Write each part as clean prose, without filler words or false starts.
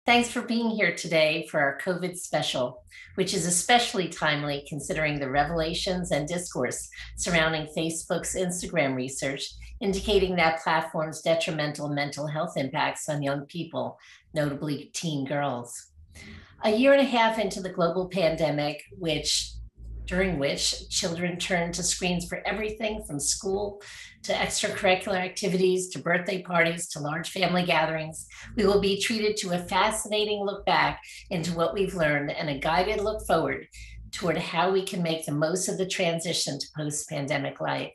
Thanks for being here today for our COVID special, which is especially timely considering the revelations and discourse surrounding Facebook's Instagram research indicating that platform's detrimental mental health impacts on young people, notably teen girls. A year and a half into the global pandemic, during which children turn to screens for everything from school to extracurricular activities to birthday parties to large family gatherings, we will be treated to a fascinating look back into what we've learned and a guided look forward toward how we can make the most of the transition to post-pandemic life.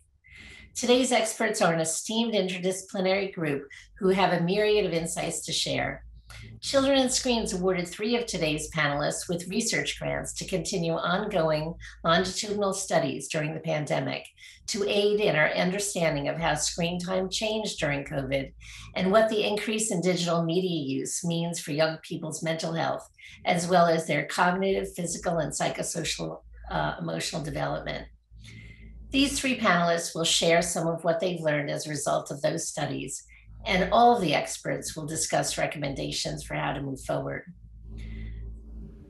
Today's experts are an esteemed interdisciplinary group who have a myriad of insights to share. Children and Screens awarded 3 of today's panelists with research grants to continue ongoing longitudinal studies during the pandemic to aid in our understanding of how screen time changed during COVID and what the increase in digital media use means for young people's mental health, as well as their cognitive, physical, and psychosocial emotional development. These 3 panelists will share some of what they've learned as a result of those studies, and all of the experts will discuss recommendations for how to move forward.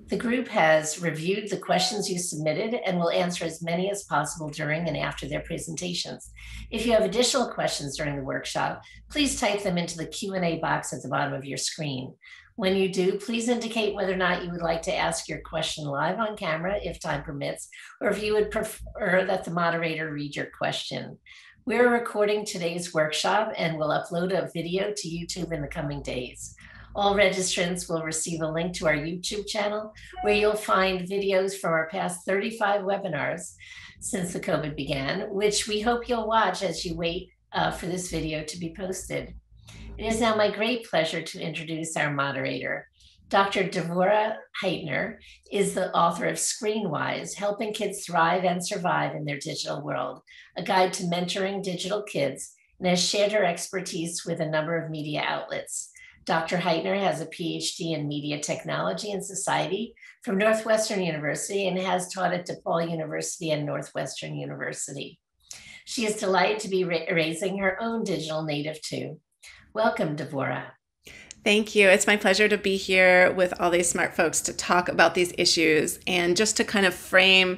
The group has reviewed the questions you submitted and will answer as many as possible during and after their presentations. If you have additional questions during the workshop, please type them into the Q&A box at the bottom of your screen. When you do, please indicate whether or not you would like to ask your question live on camera, if time permits, or if you would prefer that the moderator read your question. We're recording today's workshop and will upload a video to YouTube in the coming days. All registrants will receive a link to our YouTube channel where you'll find videos from our past 35 webinars since the COVID began, which we hope you'll watch as you wait for this video to be posted. It is now my great pleasure to introduce our moderator. Dr. Devorah Heitner is the author of Screenwise, Helping Kids Thrive and Survive in Their Digital World, a guide to mentoring digital kids, and has shared her expertise with a number of media outlets. Dr. Heitner has a PhD in media technology and society from Northwestern University and has taught at DePaul University and Northwestern University. She is delighted to be raising her own digital native too. Welcome, Devorah. Thank you. It's my pleasure to be here with all these smart folks to talk about these issues. And just to kind of frame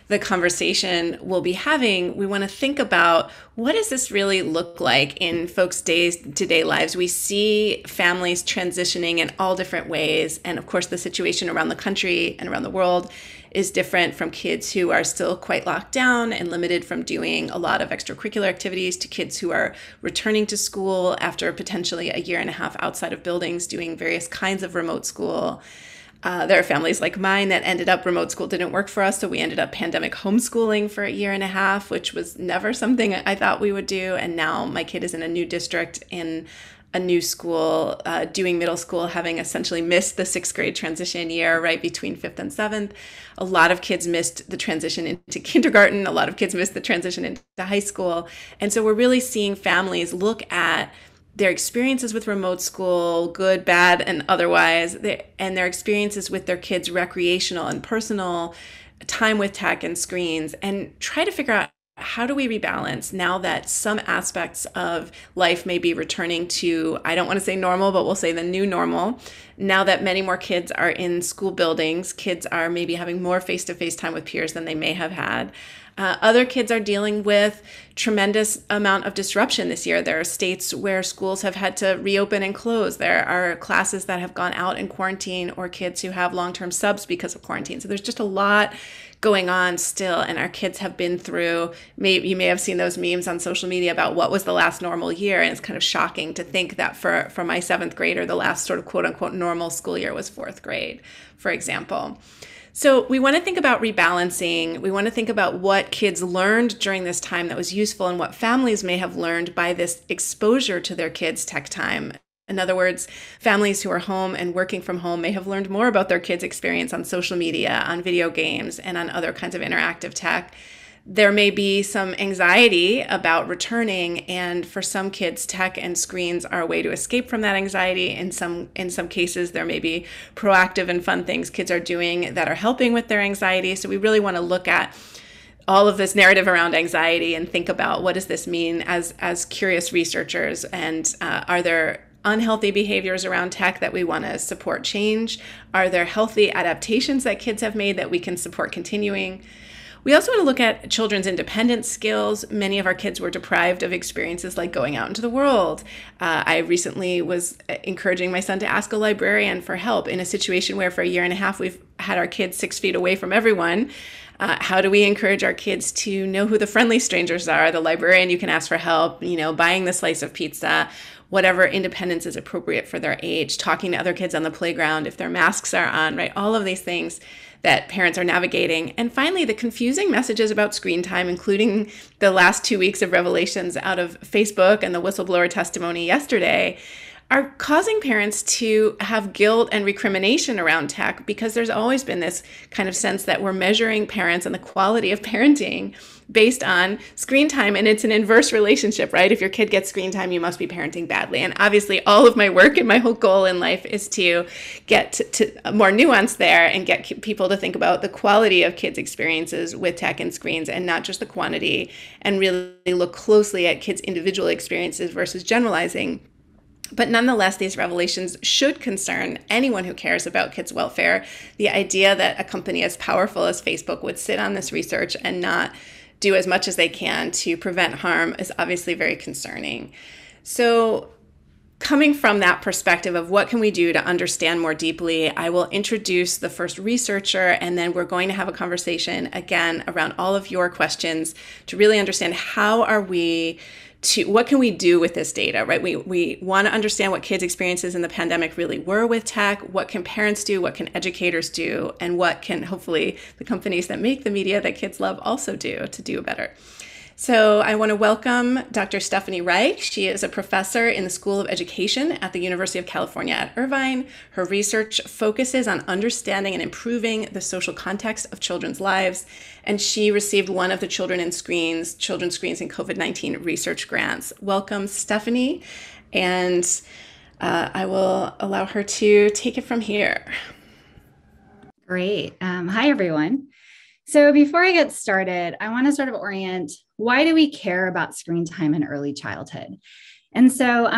the conversation we'll be having, we want to think about what does this really look like in folks' day-to-day lives. We see families transitioning in all different ways. And of course, the situation around the country and around the world is different from kids who are still quite locked down and limited from doing a lot of extracurricular activities to kids who are returning to school after potentially a year and a half outside of buildings doing various kinds of remote school. There are families like mine that ended up remote school didn't work for us, so we ended up pandemic homeschooling for a year and a half, which was never something I thought we would do. And now my kid is in a new district in a new school, doing middle school, having essentially missed the 6th grade transition year right between 5th and 7th. A lot of kids missed the transition into kindergarten. A lot of kids missed the transition into high school. And so we're really seeing families look at their experiences with remote school, good, bad, and otherwise, and their experiences with their kids' recreational and personal time with tech and screens, and try to figure out how do we rebalance now that some aspects of life may be returning to, I don't want to say normal, but we'll say the new normal. Now that many more kids are in school buildings, kids are maybe having more face-to-face time with peers than they may have had. Other kids are dealing with tremendous amount of disruption this year. There are states where schools have had to reopen and close. There are classes that have gone out in quarantine or kids who have long-term subs because of quarantine. So there's just a lot going on still, and our kids have been through, you may have seen those memes on social media about what was the last normal year, and it's kind of shocking to think that for my 7th grader, the last sort of quote-unquote normal school year was 4th grade, for example. So we want to think about rebalancing. We want to think about what kids learned during this time that was useful and what families may have learned by this exposure to their kids' tech time. In other words, families who are home and working from home may have learned more about their kids' experience on social media, on video games, and on other kinds of interactive tech. There may be some anxiety about returning, and for some kids, tech and screens are a way to escape from that anxiety. In some cases, there may be proactive and fun things kids are doing that are helping with their anxiety. So we really want to look at all of this narrative around anxiety and think about what does this mean as curious researchers, and are there unhealthy behaviors around tech that we want to support change? Are there healthy adaptations that kids have made that we can support continuing? We also want to look at children's independence skills. Many of our kids were deprived of experiences like going out into the world. I recently was encouraging my son to ask a librarian for help in a situation where for a year and a half we've had our kids 6 feet away from everyone. How do we encourage our kids to know who the friendly strangers are, the librarian you can ask for help, buying the slice of pizza, whatever independence is appropriate for their age, talking to other kids on the playground if their masks are on, right? All of these things that parents are navigating. And finally, the confusing messages about screen time, including the last 2 weeks of revelations out of Facebook and the whistleblower testimony yesterday, are causing parents to have guilt and recrimination around tech, because there's always been this kind of sense that we're measuring parents and the quality of parenting based on screen time. And it's an inverse relationship, right? If your kid gets screen time, you must be parenting badly. And obviously all of my work and my whole goal in life is to get to more nuance there and get people to think about the quality of kids' experiences with tech and screens and not just the quantity, and really look closely at kids' individual experiences versus generalizing. But nonetheless, these revelations should concern anyone who cares about kids' welfare. The idea that a company as powerful as Facebook would sit on this research and not do as much as they can to prevent harm is obviously very concerning. So coming from that perspective of what can we do to understand more deeply, I will introduce the first researcher, and then we're going to have a conversation again around all of your questions to really understand what can we do with this data, right? We want to understand what kids' experiences in the pandemic really were with tech. What can parents do? What can educators do? And what can hopefully the companies that make the media that kids love also do to do better? So I want to welcome Dr. Stephanie Reich. She is a professor in the School of Education at the University of California at Irvine. Her research focuses on understanding and improving the social context of children's lives. And she received one of the Children's Screens in COVID-19 research grants. Welcome, Stephanie. And I will allow her to take it from here. Great. Hi, everyone. So before I get started, I want to sort of orient, why do we care about screen time in early childhood? And so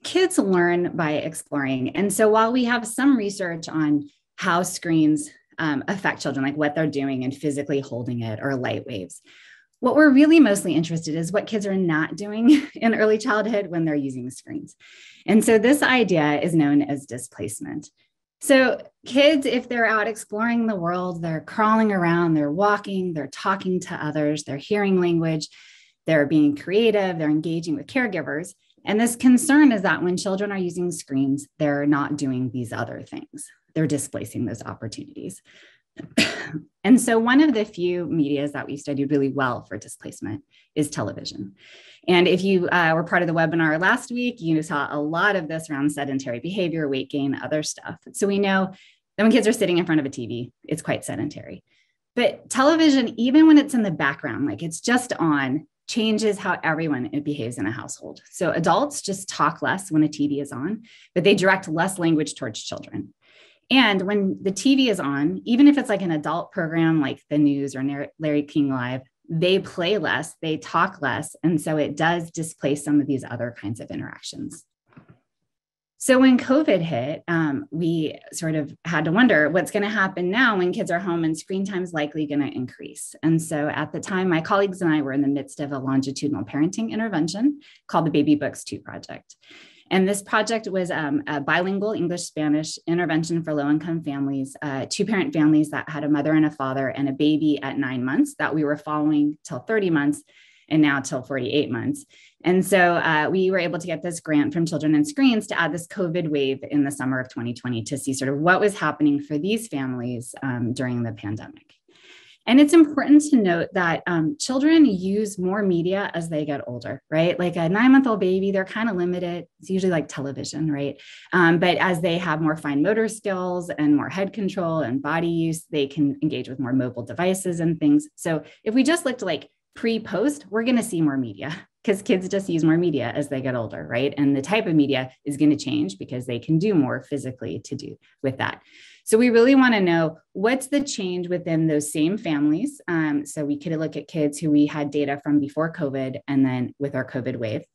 kids learn by exploring. And so while we have some research on how screens affect children, like what they're doing and physically holding it or light waves, what we're really mostly interested in is what kids are not doing in early childhood when they're using the screens. And so this idea is known as displacement. So kids, if they're out exploring the world, they're crawling around, they're walking, they're talking to others, they're hearing language, they're being creative, they're engaging with caregivers. And this concern is that when children are using screens, they're not doing these other things. They're displacing those opportunities. And so one of the few medias that we've studied really well for displacement is television. And if you were part of the webinar last week, you saw a lot of this around sedentary behavior, weight gain, other stuff. So we know that when kids are sitting in front of a TV, it's quite sedentary. But television, even when it's in the background, like it's just on, changes how everyone behaves in a household. So adults just talk less when a TV is on, but they direct less language towards children. And when the TV is on, even if it's like an adult program like the news or Larry King Live, they play less, they talk less. And so it does displace some of these other kinds of interactions. So when COVID hit, we sort of had to wonder what's going to happen now when kids are home and screen time is likely going to increase. And so at the time, my colleagues and I were in the midst of a longitudinal parenting intervention called the Baby Books 2 project. And this project was a bilingual English-Spanish intervention for low-income families, two-parent families that had a mother and a father and a baby at 9 months that we were following till 30 months and now till 48 months. And so we were able to get this grant from Children and Screens to add this COVID wave in the summer of 2020 to see sort of what was happening for these families during the pandemic. And it's important to note that children use more media as they get older, right? Like a 9-month-old baby, they're kind of limited. It's usually like television, right? But as they have more fine motor skills and more head control and body use, they can engage with more mobile devices and things. So if we just looked like pre-post, we're going to see more media because kids just use more media as they get older, right? And the type of media is going to change because they can do more physically to do with that. So we really want to know what's the change within those same families. So we could look at kids who we had data from before COVID and then with our COVID wave.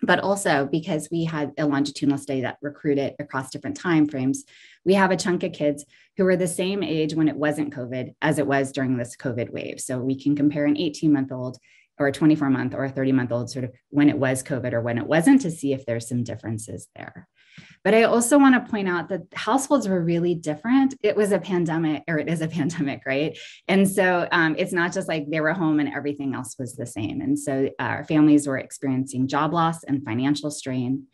But also because we had a longitudinal study that recruited across different time frames, we have a chunk of kids who were the same age when it wasn't COVID as it was during this COVID wave. So we can compare an 18-month-old or a 24-month or a 30-month-old sort of when it was COVID or when it wasn't, to see if there's some differences there. But I also want to point out that households were really different. It was a pandemic, or it is a pandemic, right? And so it's not just like they were home and everything else was the same. And so our families were experiencing job loss and financial strain.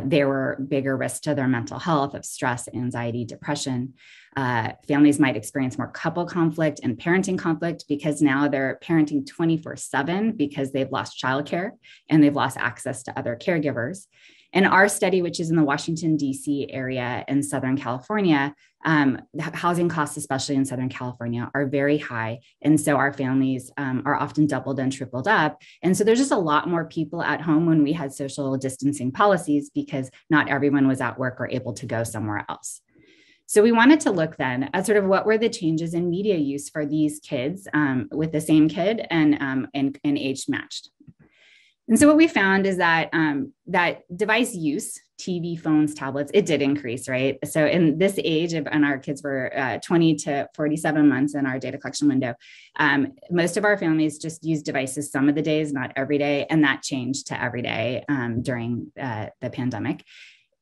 There were bigger risks to their mental health of stress, anxiety, depression. Families might experience more couple conflict and parenting conflict because now they're parenting 24/7 because they've lost childcare and they've lost access to other caregivers. In our study, which is in the Washington, D.C. area in Southern California, housing costs, especially in Southern California, are very high. And so our families are often doubled and tripled up. And so there's just a lot more people at home when we had social distancing policies because not everyone was at work or able to go somewhere else. So we wanted to look then at sort of what were the changes in media use for these kids with the same kid and age matched. And so what we found is that that device use, TV, phones, tablets, it did increase, right? So in this age, and our kids were 20 to 47 months in our data collection window, most of our families just used devices some of the days, not every day. And that changed to every day during the pandemic.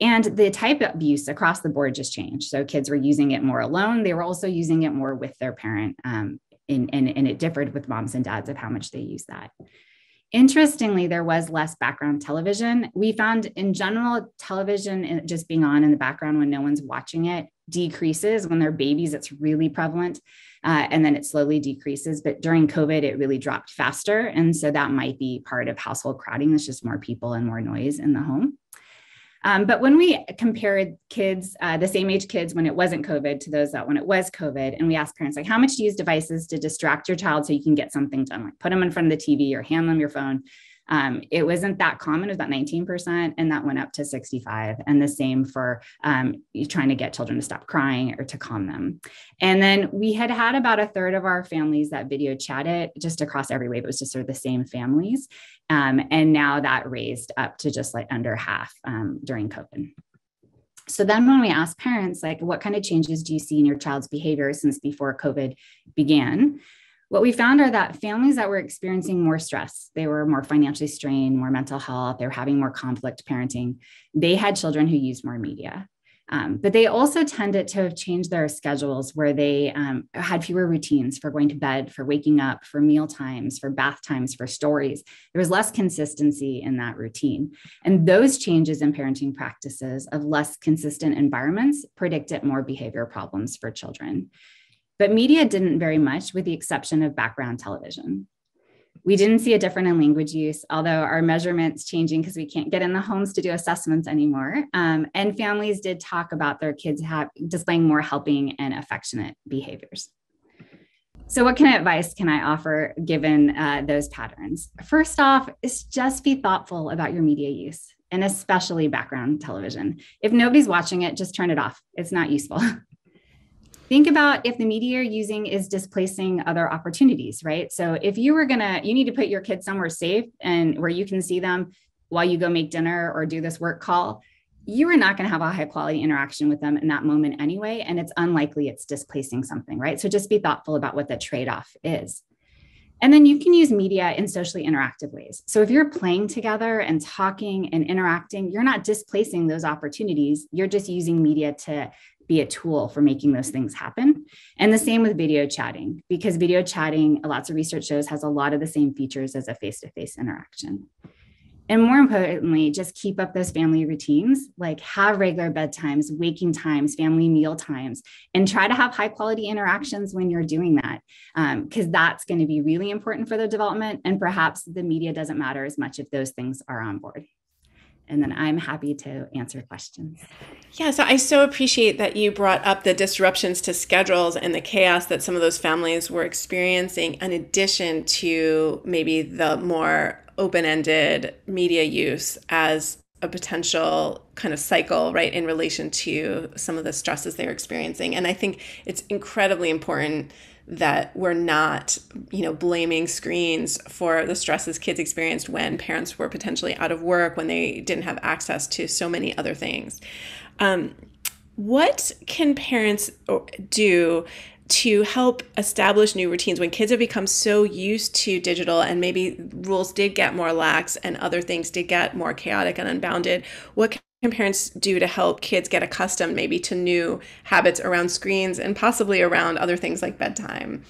And the type of use across the board just changed. So kids were using it more alone. They were also using it more with their parent. And it differed with moms and dads of how much they use that. Interestingly, there was less background television. We found in general, television just being on in the background when no one's watching it decreases. When they're babies, it's really prevalent. And then it slowly decreases. But during COVID, it really dropped faster. And so that might be part of household crowding. There's just more people and more noise in the home. But when we compared kids, the same age kids when it wasn't COVID to those that when it was COVID, and we asked parents, like, how much do you use devices to distract your child so you can get something done? Like put them in front of the TV or hand them your phone. It wasn't that common. It was about 19%, and that went up to 65%. And the same for trying to get children to stop crying or to calm them. And then we had about a third of our families that video chatted just across every wave. It was just sort of the same families. And now that raised up to just like under half during COVID. So then when we asked parents, like, what kind of changes do you see in your child's behavior since before COVID began? What we found are that families that were experiencing more stress, they were more financially strained, more mental health, they were having more conflict parenting, they had children who used more media. But they also tended to have changed their schedules where they had fewer routines for going to bed, for waking up, for meal times, for bath times, for stories. There was less consistency in that routine. And those changes in parenting practices of less consistent environments predicted more behavior problems for children. But media didn't very much, with the exception of background television. We didn't see a difference in language use, although our measurements changing because we can't get in the homes to do assessments anymore. And families did talk about their kids displaying more helping and affectionate behaviors. So what kind of advice can I offer given those patterns? First off, is just be thoughtful about your media use, and especially background television. If nobody's watching it, just turn it off. It's not useful. Think about if the media you're using is displacing other opportunities, right? So if you need to put your kids somewhere safe and where you can see them while you go make dinner or do this work call, you are not going to have a high quality interaction with them in that moment anyway. And it's unlikely it's displacing something, right? So just be thoughtful about what the trade-off is. And then you can use media in socially interactive ways. So if you're playing together and talking and interacting, you're not displacing those opportunities. You're just using media to be a tool for making those things happen. And the same with video chatting, because video chatting, lots of research shows, has a lot of the same features as a face-to-face interaction. And more importantly, just keep up those family routines, like have regular bedtimes, waking times, family meal times, and try to have high quality interactions when you're doing that, because that's going to be really important for their development. And perhaps the media doesn't matter as much if those things are on board. And then I'm happy to answer questions. Yeah, so I so appreciate that you brought up the disruptions to schedules and the chaos that some of those families were experiencing, in addition to maybe the more open-ended media use as a potential kind of cycle, right, in relation to some of the stresses they're experiencing. And I think it's incredibly important that we're not, blaming screens for the stresses kids experienced when parents were potentially out of work, when they didn't have access to so many other things. What can parents do to help establish new routines when kids have become so used to digital and maybe rules did get more lax and other things did get more chaotic and unbounded? What can parents do to help kids get accustomed maybe to new habits around screens and possibly around other things like bedtime?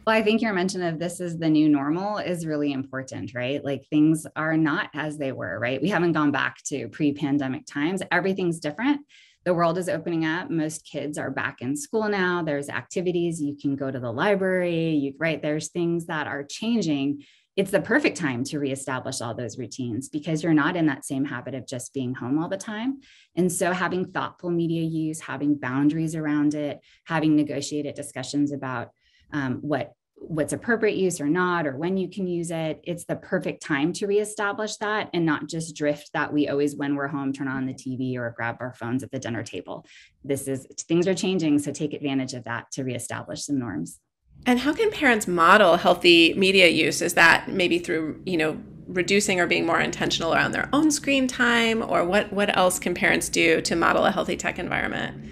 Well, I think your mention of this is the new normal is really important, right? Like things are not as they were, right? We haven't gone back to pre-pandemic times. Everything's different. The world is opening up. Most kids are back in school now. There's activities. You can go to the library, right? There's things that are changing. It's the perfect time to reestablish all those routines because you're not in that same habit of just being home all the time. And so having thoughtful media use, having boundaries around it, having negotiated discussions about what's appropriate use or not, or when you can use it, it's the perfect time to reestablish that and not just drift that we always, when we're home, turn on the TV or grab our phones at the dinner table. Things are changing, so take advantage of that to reestablish some norms. And how can parents model healthy media use? Is that maybe through, reducing or being more intentional around their own screen time, or what else can parents do to model a healthy tech environment?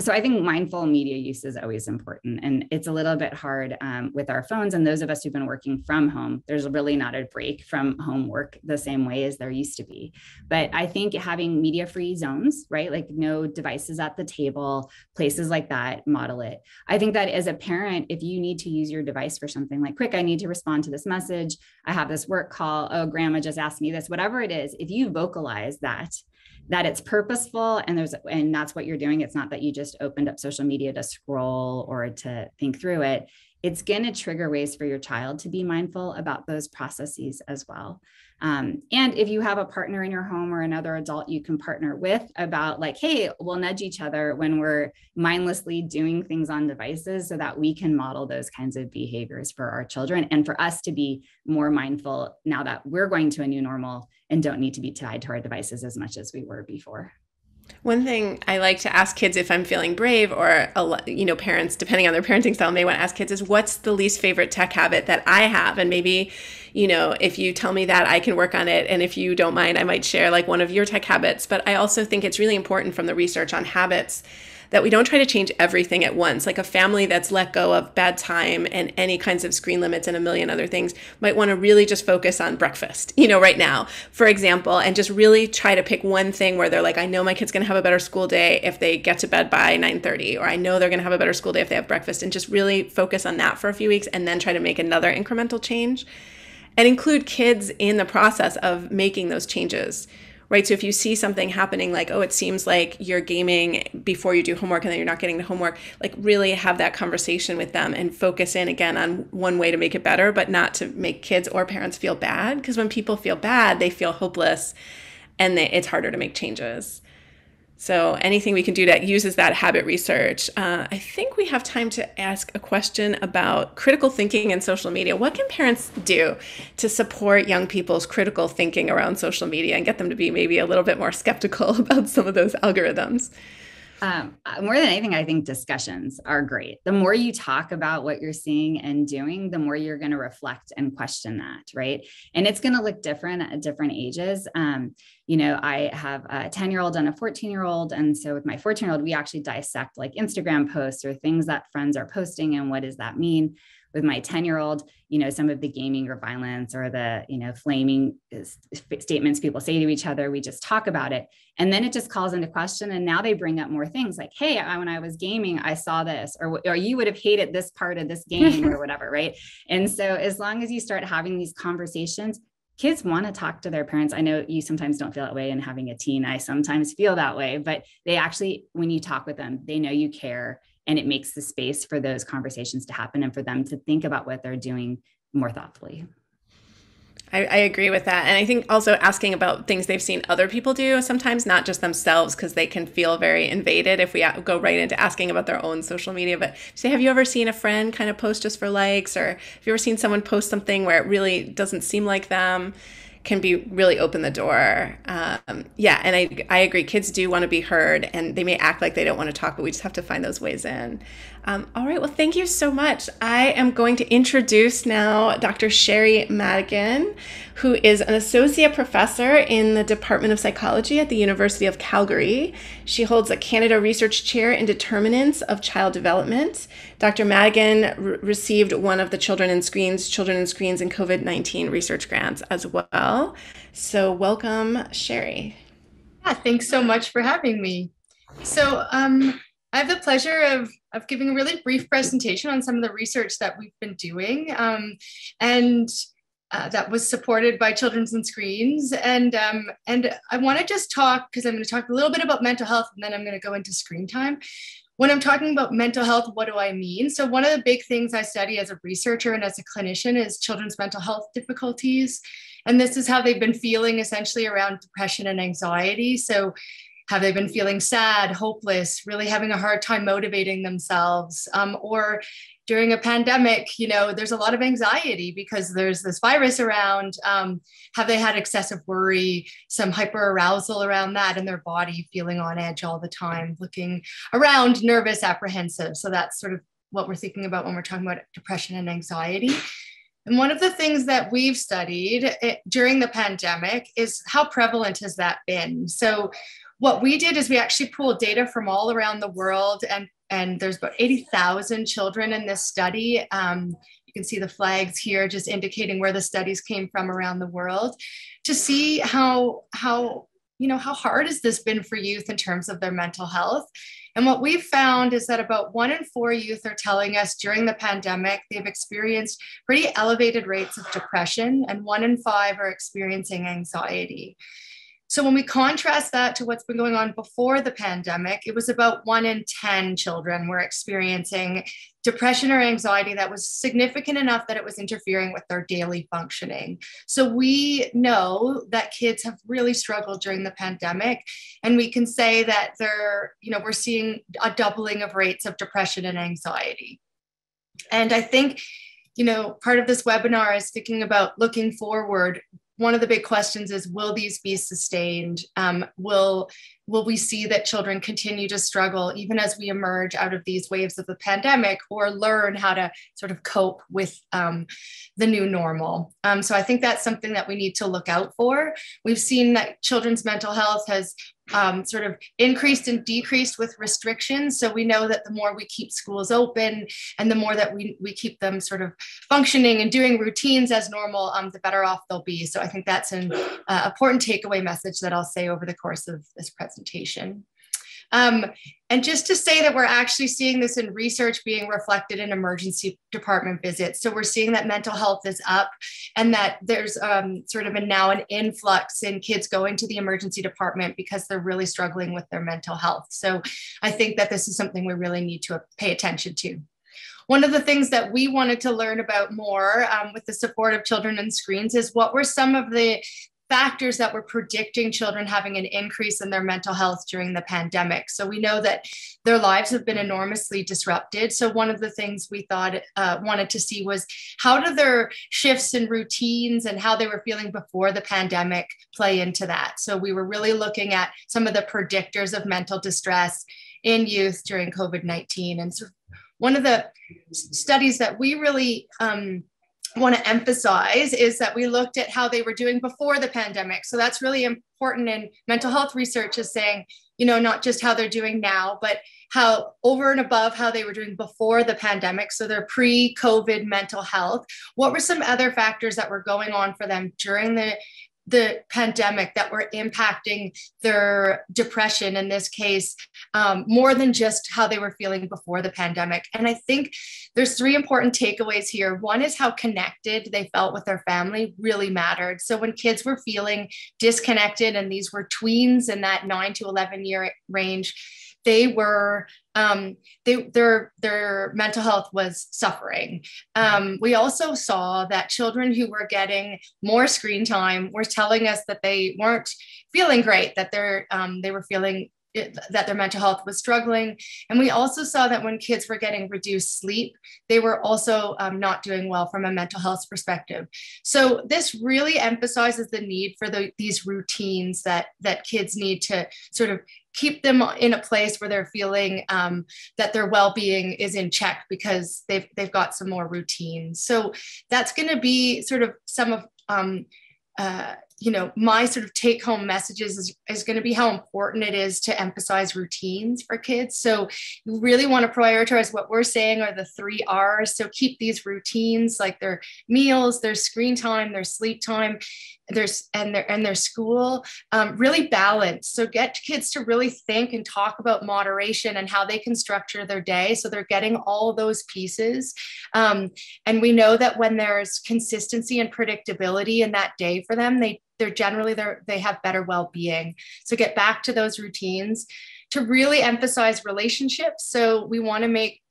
So I think mindful media use is always important, and it's a little bit hard with our phones. And those of us who've been working from home, there's really not a break from homework the same way as there used to be. But I think having media-free zones, right? Like no devices at the table, places like that, model it. I think that as a parent, if you need to use your device for something like, quick, I need to respond to this message, I have this work call, oh, grandma just asked me this, whatever it is, if you vocalize that it's purposeful and that's what you're doing. It's not that you just opened up social media to scroll or to think through it. It's going to trigger ways for your child to be mindful about those processes as well. And if you have a partner in your home or another adult you can partner with about like, hey, we'll nudge each other when we're mindlessly doing things on devices so that we can model those kinds of behaviors for our children and for us to be more mindful now that we're going to a new normal and don't need to be tied to our devices as much as we were before. One thing I like to ask kids if I'm feeling brave, or parents, depending on their parenting style, may want to ask kids is, what's the least favorite tech habit that I have? And maybe, if you tell me that, I can work on it. And if you don't mind, I might share like one of your tech habits. But I also think it's really important from the research on habits that we don't try to change everything at once. Like a family that's let go of bad time and any kinds of screen limits and a million other things might want to really just focus on breakfast, right now, for example, and just really try to pick one thing where they're like, I know my kid's going to have a better school day if they get to bed by 9:30, or I know they're going to have a better school day if they have breakfast, and just really focus on that for a few weeks and then try to make another incremental change and include kids in the process of making those changes. Right. So if you see something happening like, oh, it seems like you're gaming before you do homework and then you're not getting the homework, like really have that conversation with them and focus in again on one way to make it better, but not to make kids or parents feel bad. Because when people feel bad, they feel hopeless and it's harder to make changes. So anything we can do that uses that habit research. I think we have time to ask a question about critical thinking and social media. What can parents do to support young people's critical thinking around social media and get them to be maybe a little bit more skeptical about some of those algorithms? More than anything, I think discussions are great. The more you talk about what you're seeing and doing, the more you're going to reflect and question that, right? And it's going to look different at different ages. I have a 10-year-old and a 14-year-old. And so with my 14-year-old, we actually dissect like Instagram posts or things that friends are posting and what does that mean. With my 10-year-old, some of the gaming or violence or the, flaming statements people say to each other, we just talk about it. And then it just calls into question. And now they bring up more things like, hey, when I was gaming, I saw this, or you would have hated this part of this game or whatever, right? And so as long as you start having these conversations, kids want to talk to their parents. I know you sometimes don't feel that way, and having a teen, I sometimes feel that way, but they actually, when you talk with them, they know you care. And it makes the space for those conversations to happen and for them to think about what they're doing more thoughtfully. I agree with that. And I think also asking about things they've seen other people do sometimes, not just themselves, because they can feel very invaded if we go right into asking about their own social media. But say, have you ever seen a friend kind of post just for likes? Or have you ever seen someone post something where it really doesn't seem like them? can be really open the door. Yeah, and I agree. Kids do want to be heard, and they may act like they don't want to talk, but we just have to find those ways in. All right, well, thank you so much. I am going to introduce now Dr. Sheri Madigan, who is an associate professor in the Department of Psychology at the University of Calgary. She holds a Canada Research Chair in Determinants of Child Development. Dr. Madigan received one of the Children in Screens and COVID-19 research grants as well. So welcome, Sheri. Yeah, thanks so much for having me. So I have the pleasure of giving a really brief presentation on some of the research that we've been doing, and that was supported by Children's and Screens. And I want to just talk, because I'm going to talk a little bit about mental health, and then I'm going to go into screen time. When I'm talking about mental health, what do I mean? So one of the big things I study as a researcher and as a clinician is children's mental health difficulties. And this is how they've been feeling essentially around depression and anxiety. So have they been feeling sad, hopeless, really having a hard time motivating themselves? Or during a pandemic, there's a lot of anxiety because there's this virus around. Have they had excessive worry, some hyperarousal around that in their body, feeling on edge all the time, looking around, nervous, apprehensive? So that's sort of what we're thinking about when we're talking about depression and anxiety. And one of the things that we've studied during the pandemic is how prevalent has that been? So what we did is we actually pulled data from all around the world, and there's about 80,000 children in this study. You can see the flags here just indicating where the studies came from around the world, to see how hard has this been for youth in terms of their mental health. And what we've found is that about 1 in 4 youth are telling us during the pandemic they've experienced pretty elevated rates of depression, and 1 in 5 are experiencing anxiety. So when we contrast that to what's been going on before the pandemic, it was about 1 in 10 children were experiencing depression or anxiety that was significant enough that it was interfering with their daily functioning. So we know that kids have really struggled during the pandemic, and we can say that we're seeing a doubling of rates of depression and anxiety. And I think, part of this webinar is thinking about looking forward. One of the big questions is, will these be sustained? Will we see that children continue to struggle even as we emerge out of these waves of the pandemic, or learn how to sort of cope with the new normal? So I think that's something that we need to look out for. We've seen that children's mental health has sort of increased and decreased with restrictions. So we know that the more we keep schools open and the more that we keep them sort of functioning and doing routines as normal, the better off they'll be. So I think that's an important takeaway message that I'll say over the course of this presentation. And just to say that we're actually seeing this in research being reflected in emergency department visits. So we're seeing that mental health is up, and that there's sort of now an influx in kids going to the emergency department because they're really struggling with their mental health. So I think that this is something we really need to pay attention to. One of the things that we wanted to learn about more with the support of Children and Screens is what were some of the factors that were predicting children having an increase in their mental health during the pandemic. So we know that their lives have been enormously disrupted. So one of the things we wanted to see was, how do their shifts in routines and how they were feeling before the pandemic play into that? So we were really looking at some of the predictors of mental distress in youth during COVID-19. And so one of the studies that we really want to emphasize is that we looked at how they were doing before the pandemic. So that's really important in mental health research, is saying, not just how they're doing now, but how over and above how they were doing before the pandemic. So their pre-COVID mental health. What were some other factors that were going on for them during the pandemic that were impacting their depression, in this case, more than just how they were feeling before the pandemic? And I think there's 3 important takeaways here. One is how connected they felt with their family really mattered. So when kids were feeling disconnected, and these were tweens in that 9 to 11 year range, they were their mental health was suffering. We also saw that children who were getting more screen time were telling us that they weren't feeling great, that they were feeling that their mental health was struggling. And we also saw that when kids were getting reduced sleep, they were also not doing well from a mental health perspective. So this really emphasizes the need for these routines that kids need to sort of keep them in a place where they're feeling that their well-being is in check because they've got some more routines. So that's going to be sort of some of my sort of take-home messages is going to be how important it is to emphasize routines for kids. So you really want to prioritize what we're saying are the 3 R's. So keep these routines, like their meals, their screen time, their sleep time, their school, really balanced. So get kids to really think and talk about moderation and how they can structure their day. So they're getting all those pieces. And we know that when there's consistency and predictability in that day for them, they have better well-being. So get back to those routines to really emphasize relationships. So we want to make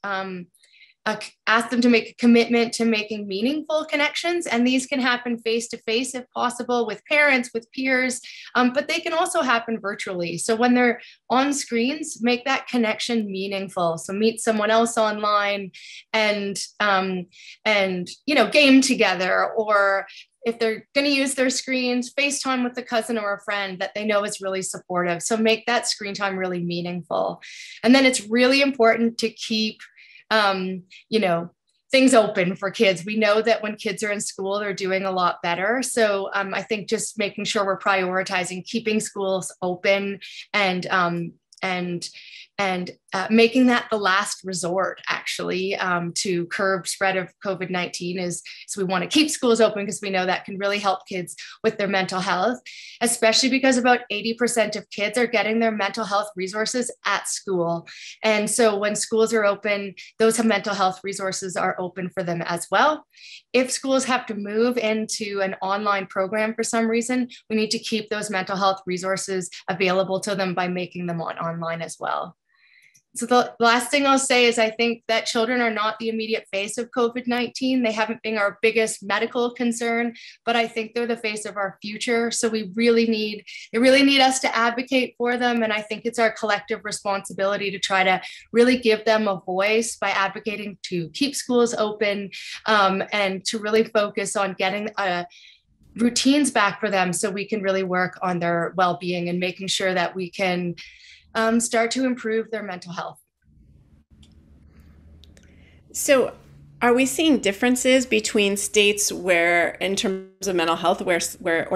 ask them to make a commitment to making meaningful connections. And these can happen face-to-face if possible, with parents, with peers, but they can also happen virtually. So when they're on screens, make that connection meaningful. So meet someone else online and game together, or if they're going to use their screens, FaceTime with a cousin or a friend that they know is really supportive. So make that screen time really meaningful. And then it's really important to keep things open for kids. We know that when kids are in school, they're doing a lot better. So I think just making sure we're prioritizing keeping schools open and making that the last resort, actually, to curb spread of COVID-19 so we want to keep schools open because we know that can really help kids with their mental health, especially because about 80% of kids are getting their mental health resources at school. And so when schools are open, those mental health resources are open for them as well. If schools have to move into an online program for some reason, we need to keep those mental health resources available to them by making them online as well. So the last thing I'll say is I think that children are not the immediate face of COVID-19. They haven't been our biggest medical concern, but I think they're the face of our future. So they really need us to advocate for them. And I think it's our collective responsibility to try to really give them a voice by advocating to keep schools open and to really focus on getting routines back for them so we can really work on their well-being and making sure that we can start to improve their mental health. So are we seeing differences between states where, in terms of mental health, or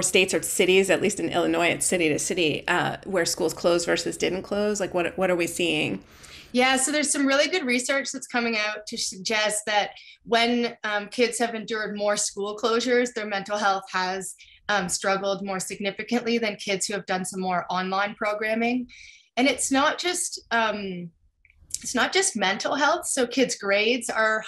states or cities, at least in Illinois, it's city to city, where schools closed versus didn't close? Like what are we seeing? Yeah, so there's some really good research that's coming out to suggest that when kids have endured more school closures, their mental health has struggled more significantly than kids who have done some more online programming. And it's not just mental health. So kids' grades are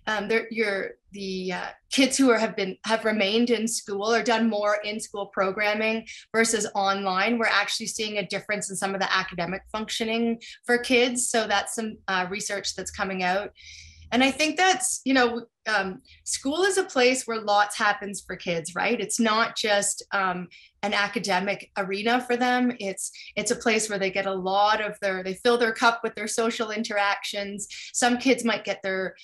the kids who have remained in school or done more in-school programming versus online. We're actually seeing a difference in some of the academic functioning for kids. So that's some research that's coming out. And I think that's, school is a place where lots happens for kids, right? It's not just an academic arena for them. It's a place where they get they fill their cup with their social interactions. Some kids might get their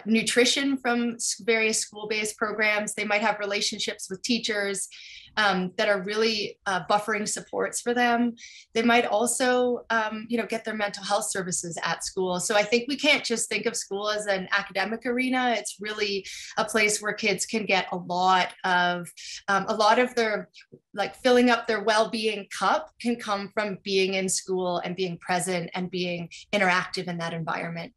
nutrition from various school-based programs. They might have relationships with teachers that are really buffering supports for them. They might also, get their mental health services at school. So I think we can't just think of school as an academic arena. It's really a place where kids can get a lot of their, filling up their well-being cup can come from being in school and being present and being interactive in that environment.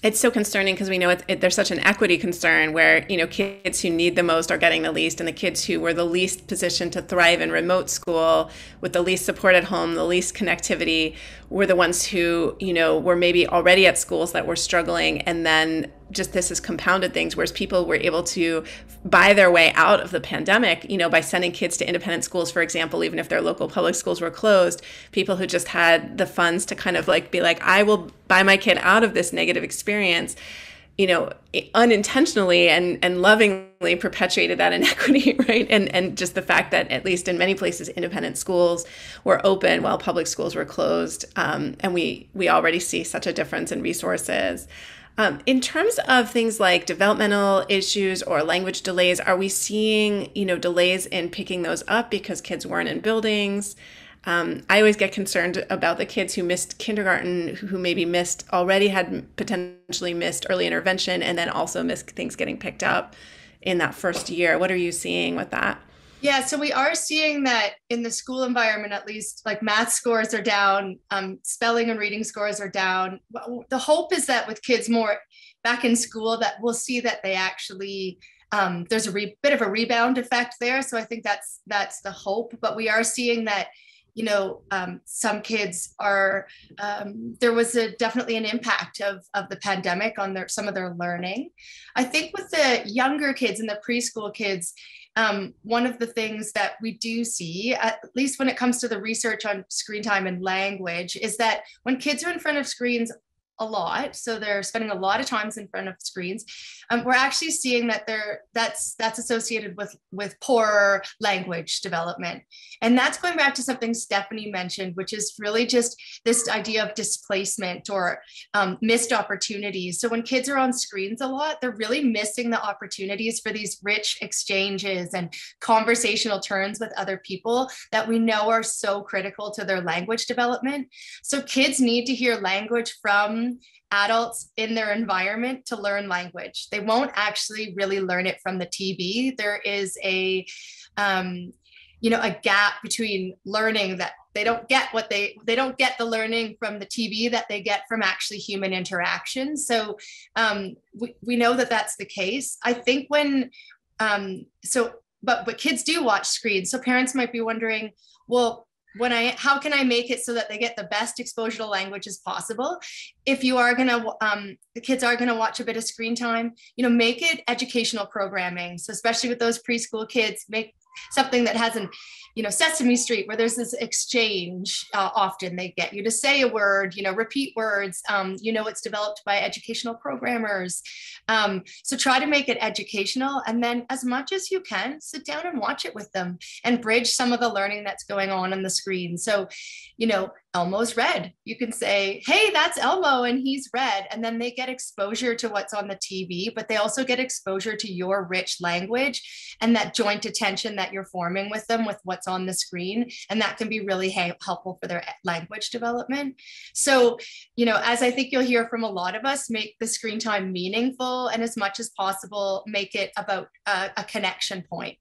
It's so concerning because we know there's such an equity concern where, kids who need the most are getting the least, and the kids who were the least positioned to thrive in remote school with the least support at home, the least connectivity, were the ones who, were maybe already at schools that were struggling. And then just this has compounded things, whereas people were able to buy their way out of the pandemic, by sending kids to independent schools, for example, even if their local public schools were closed. People who just had the funds to kind of be like, I will buy my kid out of this negative experience. unintentionally and lovingly perpetuated that inequity, right? And just the fact that at least in many places, independent schools were open while public schools were closed. And we already see such a difference in resources. In terms of things like developmental issues or language delays, are we seeing, delays in picking those up because kids weren't in buildings? I always get concerned about the kids who missed kindergarten, who maybe had potentially missed early intervention, and then also missed things getting picked up in that first year. What are you seeing with that? Yeah, so we are seeing that in the school environment, at least, like math scores are down, spelling and reading scores are down. The hope is that with kids more back in school, that we'll see that they actually, there's a bit of a rebound effect there. So I think that's the hope, but we are seeing that some kids are, there was definitely an impact of the pandemic on some of their learning. I think with the younger kids and the preschool kids, one of the things that we do see, at least when it comes to the research on screen time and language, is that when kids are in front of screens a lot, so they're spending a lot of times in front of screens, we're actually seeing that that's associated with poor language development. And that's going back to something Stephanie mentioned, which is really just this idea of displacement or missed opportunities. So when kids are on screens a lot, they're really missing the opportunities for these rich exchanges and conversational turns with other people that we know are so critical to their language development. So kids need to hear language from adults in their environment to learn language. They won't actually really learn it from the TV. There is a gap between learning that they don't get they don't get the learning from the TV that they get from actually human interaction. So we know that that's the case. I think but kids do watch screens. So parents might be wondering, well, how can I make it so that they get the best exposure to language as possible? If you are the kids are gonna watch a bit of screen time, make it educational programming. So especially with those preschool kids, make something that hasn't, Sesame Street, where there's this exchange. Often they get you to say a word, repeat words. It's developed by educational programmers. So try to make it educational, and then as much as you can, sit down and watch it with them and bridge some of the learning that's going on the screen. So, Elmo's red. You can say, hey, that's Elmo and he's red. And then they get exposure to what's on the TV, but they also get exposure to your rich language and that joint attention that you're forming with them with what's on the screen. And that can be really helpful for their language development. So, as I think you'll hear from a lot of us, make the screen time meaningful, and as much as possible, make it about a connection point.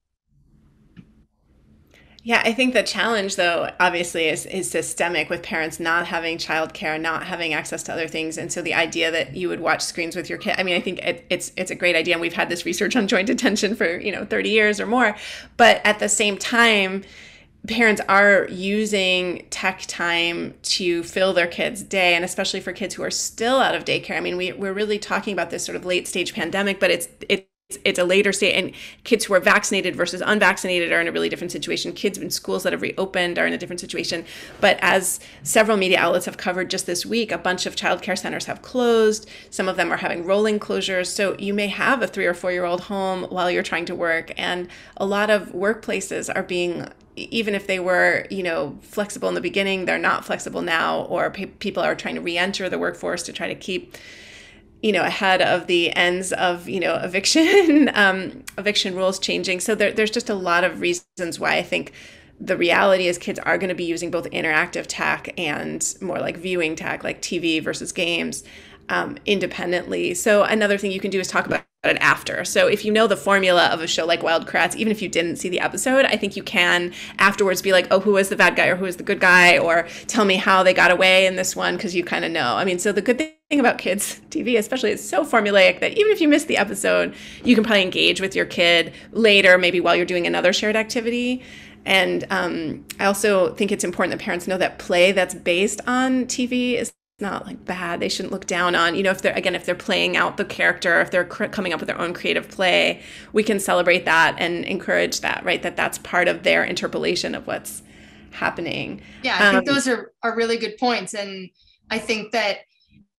Yeah, I think the challenge, though, obviously is systemic, with parents not having childcare, not having access to other things. And so the idea that you would watch screens with your kid, I think it's a great idea. And we've had this research on joint attention for, 30 years or more. But at the same time, parents are using tech time to fill their kids' day, and especially for kids who are still out of daycare. We're really talking about this sort of late stage pandemic, but it's a later state, and kids who are vaccinated versus unvaccinated are in a really different situation. Kids in schools that have reopened are in a different situation. But as several media outlets have covered just this week, a bunch of childcare centers have closed. Some of them are having rolling closures. So you may have a 3 or 4 year old home while you're trying to work. And a lot of workplaces are being, even if they were, flexible in the beginning, they're not flexible now, or people are trying to re-enter the workforce to try to keep ahead of the ends of, eviction rules changing. So there's just a lot of reasons why I think the reality is kids are going to be using both interactive tech and more like viewing tech, like TV versus games, independently. So another thing you can do is talk about it after. So if you know the formula of a show like Wild Kratts, even if you didn't see the episode, I think you can afterwards be like, oh, who was the bad guy or who was the good guy? Or tell me how they got away in this one, because you kind of know. So the good thing about kids TV especially is so formulaic that even if you miss the episode, you can probably engage with your kid later, maybe while you're doing another shared activity. And I also think it's important that parents know that play that's based on TV is not like bad. They shouldn't look down on, if they're playing out the character, if they're coming up with their own creative play, we can celebrate that and encourage that, right? That's part of their interpolation of what's happening. Yeah, I think those are really good points. And I think that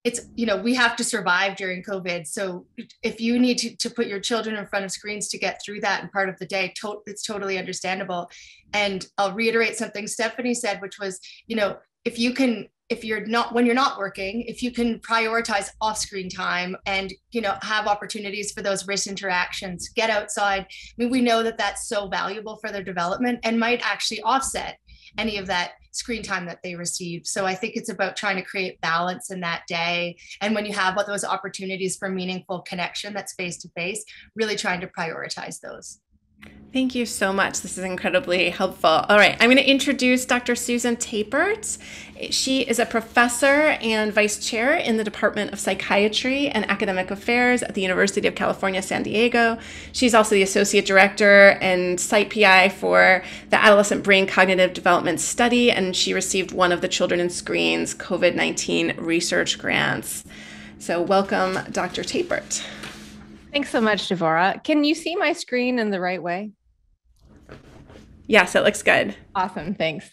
it's, we have to survive during COVID. So if you need to put your children in front of screens to get through that and part of the day, it's totally understandable. And I'll reiterate something Stephanie said, which was, when you're not working, if you can prioritize off-screen time and, have opportunities for those rich interactions, get outside. We know that that's so valuable for their development and might actually offset any of that screen time that they receive. So I think it's about trying to create balance in that day. And when you have those opportunities for meaningful connection that's face-to-face, really trying to prioritize those. Thank you so much. This is incredibly helpful. All right, I'm going to introduce Dr. Susan Tapert. She is a professor and vice chair in the Department of Psychiatry and Academic Affairs at the University of California, San Diego. She's also the associate director and site PI for the Adolescent Brain Cognitive Development Study, and she received one of the Children in Screens COVID-19 research grants. So welcome, Dr. Tapert. Thanks so much, Devorah. Can you see my screen in the right way? Yes, it looks good. Awesome, thanks.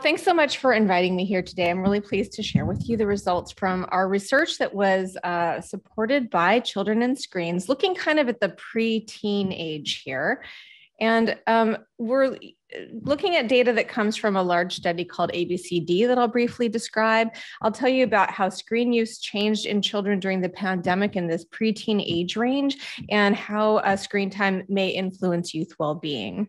Thanks so much for inviting me here today. I'm really pleased to share with you the results from our research that was supported by Children in Screens, looking kind of at the pre-teen age here. And we're looking at data that comes from a large study called ABCD that I'll briefly describe. I'll tell you about how screen use changed in children during the pandemic in this preteen age range and how screen time may influence youth well-being.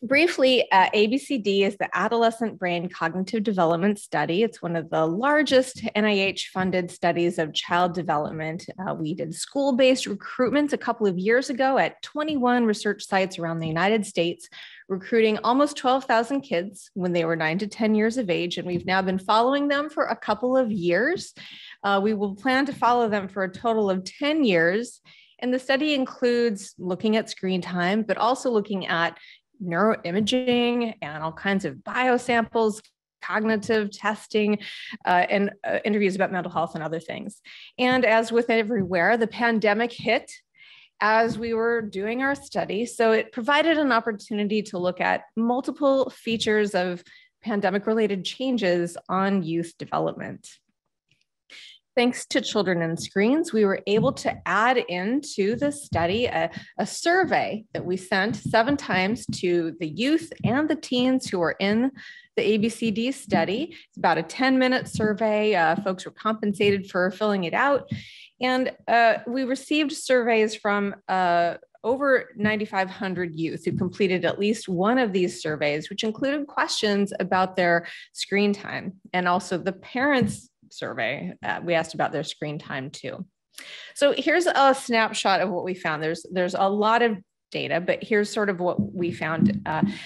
Briefly, ABCD is the Adolescent Brain Cognitive Development Study. It's one of the largest NIH-funded studies of child development. We did school-based recruitments a couple of years ago at 21 research sites around the United States, recruiting almost 12,000 kids when they were 9 to 10 years of age, and we've now been following them for a couple of years. We will plan to follow them for a total of 10 years, and the study includes looking at screen time, but also looking at neuroimaging and all kinds of biosamples, cognitive testing, and interviews about mental health and other things. And as with everywhere, the pandemic hit as we were doing our study. So it provided an opportunity to look at multiple features of pandemic-related changes on youth development. Thanks to Children in Screens, we were able to add into the study a survey that we sent 7 times to the youth and the teens who were in the ABCD study. It's about a 10-minute survey. Folks were compensated for filling it out. And we received surveys from over 9,500 youth who completed at least one of these surveys, which included questions about their screen time and also the parents' survey. We asked about their screen time too. So here's a snapshot of what we found. There's a lot of data, but here's sort of what we found.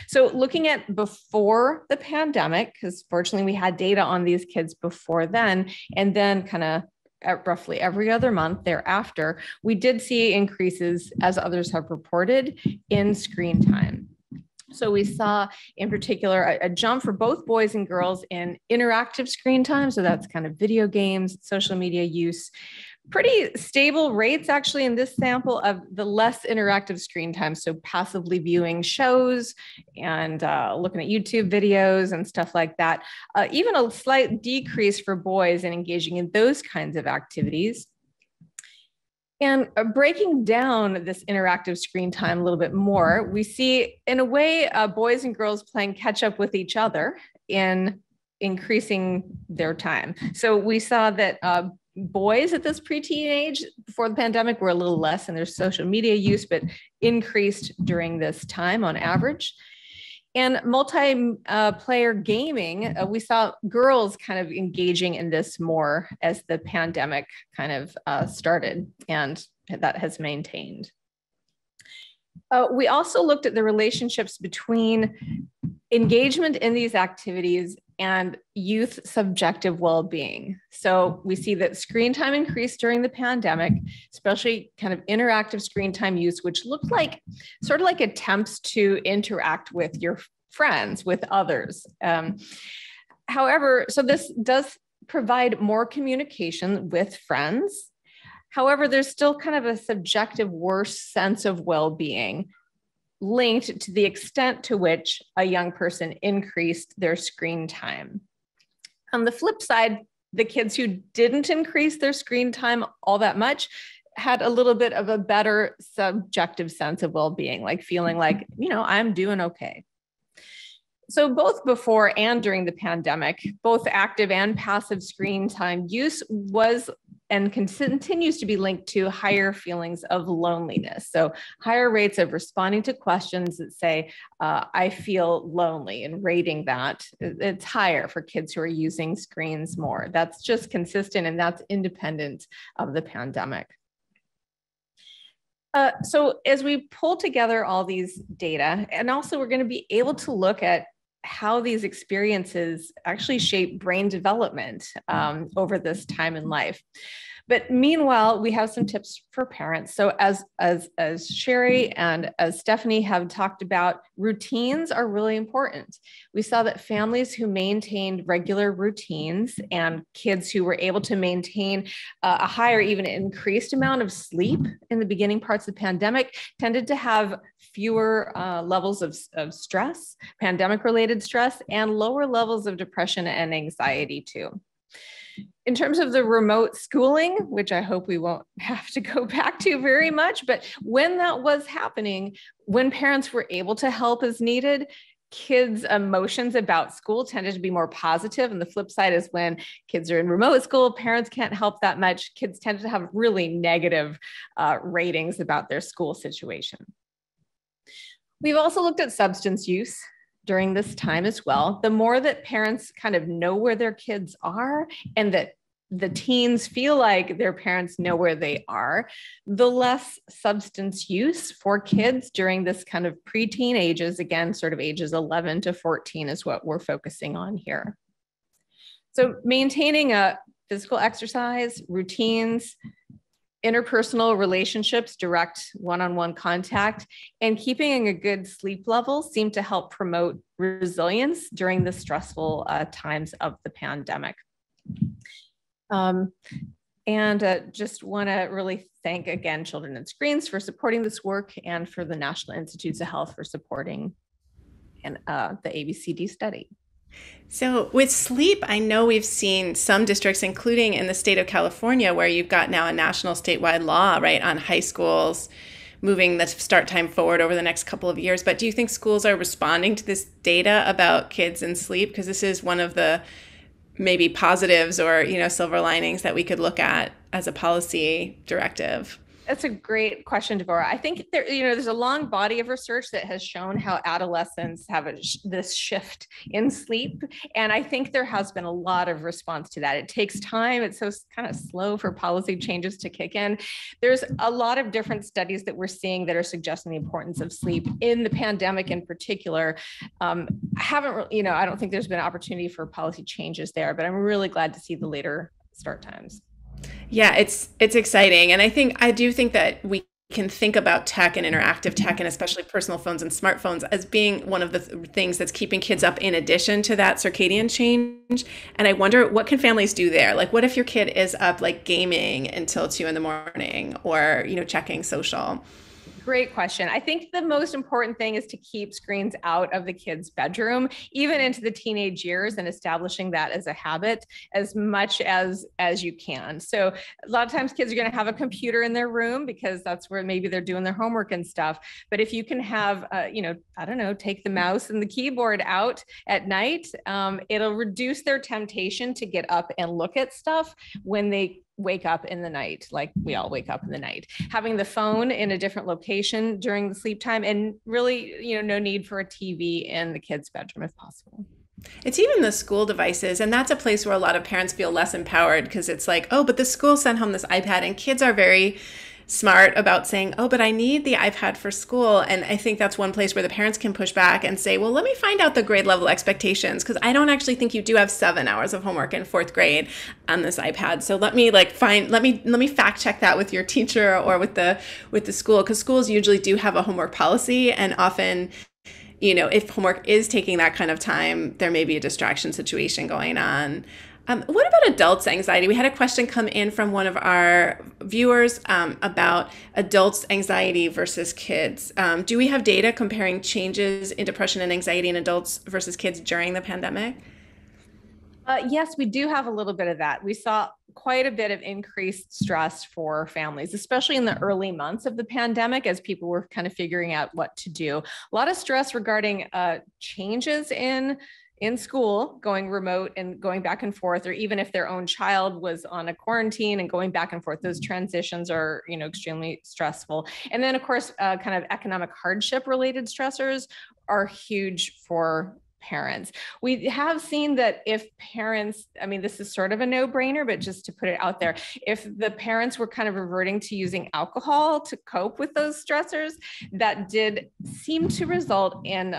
So looking at before the pandemic, because fortunately we had data on these kids before then, and then kind of at roughly every other month thereafter, we did see increases, as others have reported, in screen time. So we saw in particular a jump for both boys and girls in interactive screen time. So that's kind of video games, social media use, pretty stable rates actually in this sample of the less interactive screen time. So passively viewing shows and looking at YouTube videos and stuff like that. Even a slight decrease for boys in engaging in those kinds of activities. And breaking down this interactive screen time a little bit more, we see in a way boys and girls playing catch up with each other in increasing their time. So we saw that boys at this preteen age before the pandemic were a little less in their social media use, but increased during this time on average. And multiplayer gaming, we saw girls kind of engaging in this more as the pandemic kind of started, and that has maintained. We also looked at the relationships between engagement in these activities and youth subjective well-being. So we see that screen time increased during the pandemic, especially kind of interactive screen time use, which looked like sort of like attempts to interact with your friends, with others. However, so this does provide more communication with friends. However, there's still kind of a subjective worse sense of well-being linked to the extent to which a young person increased their screen time. On the flip side, the kids who didn't increase their screen time all that much had a little bit of a better subjective sense of well-being, like feeling like, I'm doing okay. So both before and during the pandemic, both active and passive screen time use was and continues to be linked to higher feelings of loneliness. So higher rates of responding to questions that say, I feel lonely, and rating that, it's higher for kids who are using screens more. That's just consistent, and that's independent of the pandemic. So as we pull together all these data, and also we're going to be able to look at how these experiences actually shape brain development over this time in life. But meanwhile, we have some tips for parents. So as Sheri and as Stephanie have talked about, routines are really important. We saw that families who maintained regular routines and kids who were able to maintain a higher, even increased amount of sleep in the beginning parts of the pandemic tended to have fewer levels of stress, pandemic-related stress, and lower levels of depression and anxiety too. In terms of the remote schooling, which I hope we won't have to go back to very much, but when that was happening, when parents were able to help as needed, kids' emotions about school tended to be more positive. And the flip side is when kids are in remote school, parents can't help that much. Kids tended to have really negative ratings about their school situation. We've also looked at substance use during this time as well. The more that parents kind of know where their kids are and that the teens feel like their parents know where they are, the less substance use for kids during this kind of preteen ages, again, sort of ages 11 to 14 is what we're focusing on here. So maintaining a physical exercise, routines, interpersonal relationships, direct one-on-one contact, and keeping a good sleep level seem to help promote resilience during the stressful times of the pandemic. Just want to really thank again Children and Screens for supporting this work and for the National Institutes of Health for supporting the ABCD study. So with sleep, I know we've seen some districts, including in the state of California, where you've got now a national statewide law, right, on high schools moving the start time forward over the next couple of years. But do you think schools are responding to this data about kids and sleep? Because this is one of the maybe positives or, silver linings that we could look at as a policy directive. That's a great question, Devorah. I think there's a long body of research that has shown how adolescents have this shift in sleep. And I think there has been a lot of response to that. It takes time. It's so kind of slow for policy changes to kick in. There's a lot of different studies that we're seeing that are suggesting the importance of sleep in the pandemic in particular. I don't think there's been an opportunity for policy changes there, but I'm really glad to see the later start times. Yeah, it's exciting. And I do think that we can think about tech and interactive tech, and especially personal phones and smartphones, as being one of the things that's keeping kids up in addition to that circadian change. And I wonder, what can families do there? Like, what if your kid is up like gaming until 2 a.m. or, checking social? Great question. I think the most important thing is to keep screens out of the kid's bedroom, even into the teenage years, and establishing that as a habit as much as you can. So a lot of times kids are going to have a computer in their room because that's where maybe they're doing their homework and stuff. But if you can have, take the mouse and the keyboard out at night, it'll reduce their temptation to get up and look at stuff when they wake up in the night, like we all wake up in the night. Having the phone in a different location during the sleep time, and really, no need for a TV in the kid's bedroom if possible. It's even the school devices, and that's a place where a lot of parents feel less empowered because it's like, oh, but the school sent home this iPad, and kids are very smart about saying, oh, but I need the iPad for school. And I think that's one place where the parents can push back and say, well, let me find out the grade level expectations, because I don't actually think you do have 7 hours of homework in 4th grade on this iPad. So let me fact check that with your teacher or with the school, because schools usually do have a homework policy, and often, if homework is taking that kind of time, there may be a distraction situation going on. What about adults' anxiety? We had a question come in from one of our viewers about adults' anxiety versus kids. Do we have data comparing changes in depression and anxiety in adults versus kids during the pandemic? Yes, we do have a little bit of that. We saw quite a bit of increased stress for families, especially in the early months of the pandemic, as people were kind of figuring out what to do. A lot of stress regarding changes in school, going remote and going back and forth, or even if their own child was on a quarantine and going back and forth, those transitions are, extremely stressful. And then of course, kind of economic hardship related stressors are huge for parents. We have seen that if parents, this is sort of a no-brainer, but just to put it out there, if the parents were kind of reverting to using alcohol to cope with those stressors, that did seem to result in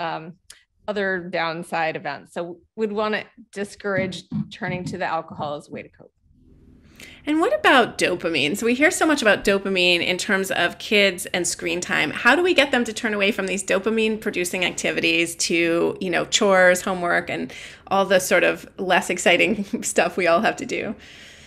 other downside events. So we'd want to discourage turning to the alcohol as a way to cope. And what about dopamine? So we hear so much about dopamine in terms of kids and screen time. How do we get them to turn away from these dopamine producing activities to, chores, homework, and all the sort of less exciting stuff we all have to do?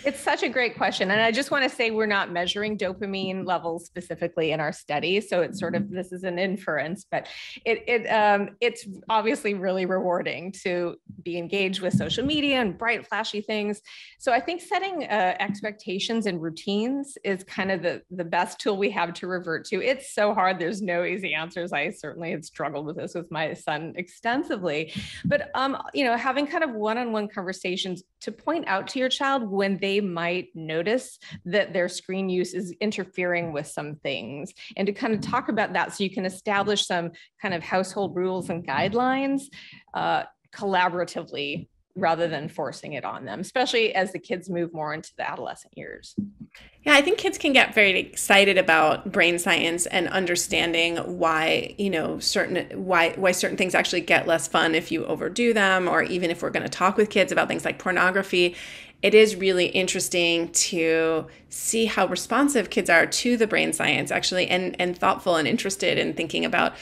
It's such a great question. And I just want to say we're not measuring dopamine levels specifically in our study. So it's sort of, this is an inference, but it's obviously really rewarding to be engaged with social media and bright, flashy things. So I think setting expectations and routines is kind of the best tool we have to revert to. It's so hard. There's no easy answers. I certainly had struggled with this with my son extensively, but having kind of one-on-one conversations to point out to your child when they might notice that their screen use is interfering with some things, and to kind of talk about that so you can establish some kind of household rules and guidelines collaboratively rather than forcing it on them, especially as the kids move more into the adolescent years. Yeah, I think kids can get very excited about brain science and understanding why, certain things actually get less fun if you overdo them, or even if we're going to talk with kids about things like pornography. It is really interesting to see how responsive kids are to the brain science, actually, and thoughtful and interested in thinking about.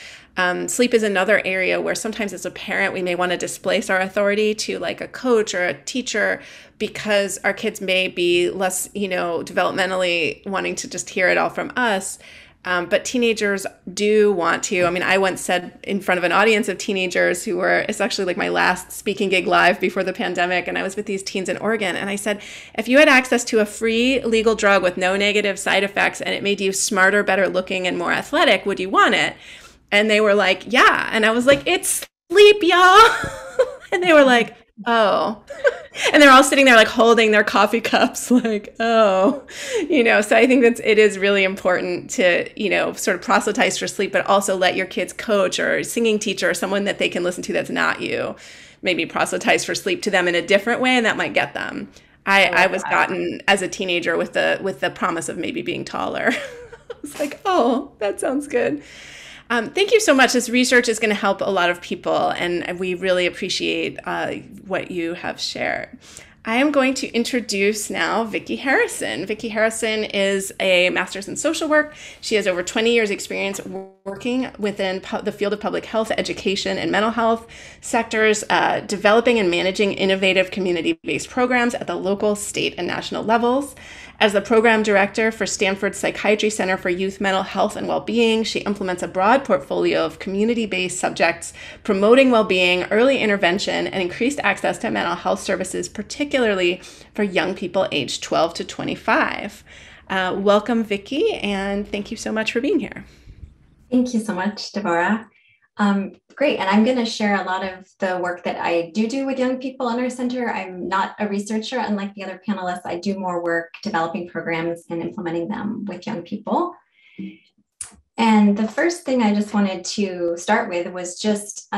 Sleep is another area where sometimes as a parent, we may want to displace our authority to like a coach or a teacher because our kids may be less, developmentally wanting to just hear it all from us. But teenagers do want to. I once said in front of an audience of teenagers it's actually like my last speaking gig live before the pandemic, and I was with these teens in Oregon, and I said, if you had access to a free legal drug with no negative side effects and it made you smarter, better looking, and more athletic, would you want it? And they were like, yeah. And I was like, it's sleep, y'all. And they were like, oh. And they're all sitting there like holding their coffee cups like, oh, so I think it is really important to, sort of proselytize for sleep, but also let your kids coach or singing teacher or someone that they can listen to that's not you, maybe proselytize for sleep to them in a different way, and that might get them. I was gotten as a teenager with the promise of maybe being taller. I was like, oh, that sounds good. Thank you so much. This research is going to help a lot of people, and we really appreciate what you have shared. I am going to introduce now Vicki Harrison. Vicki Harrison is a master's in social work. She has over 20 years experience working within the field of public health, education, and mental health sectors, developing and managing innovative community-based programs at the local, state, and national levels. As the program director for Stanford's Psychiatry Center for Youth Mental Health and Wellbeing, she implements a broad portfolio of community-based subjects promoting well-being, early intervention, and increased access to mental health services, particularly for young people aged 12 to 25. Welcome, Vicki, and thank you so much for being here. Thank you so much, Devorah. Great, and I'm going to share a lot of the work that I do with young people in our center. I'm not a researcher, unlike the other panelists. I do more work developing programs and implementing them with young people. And the first thing I just wanted to start with was just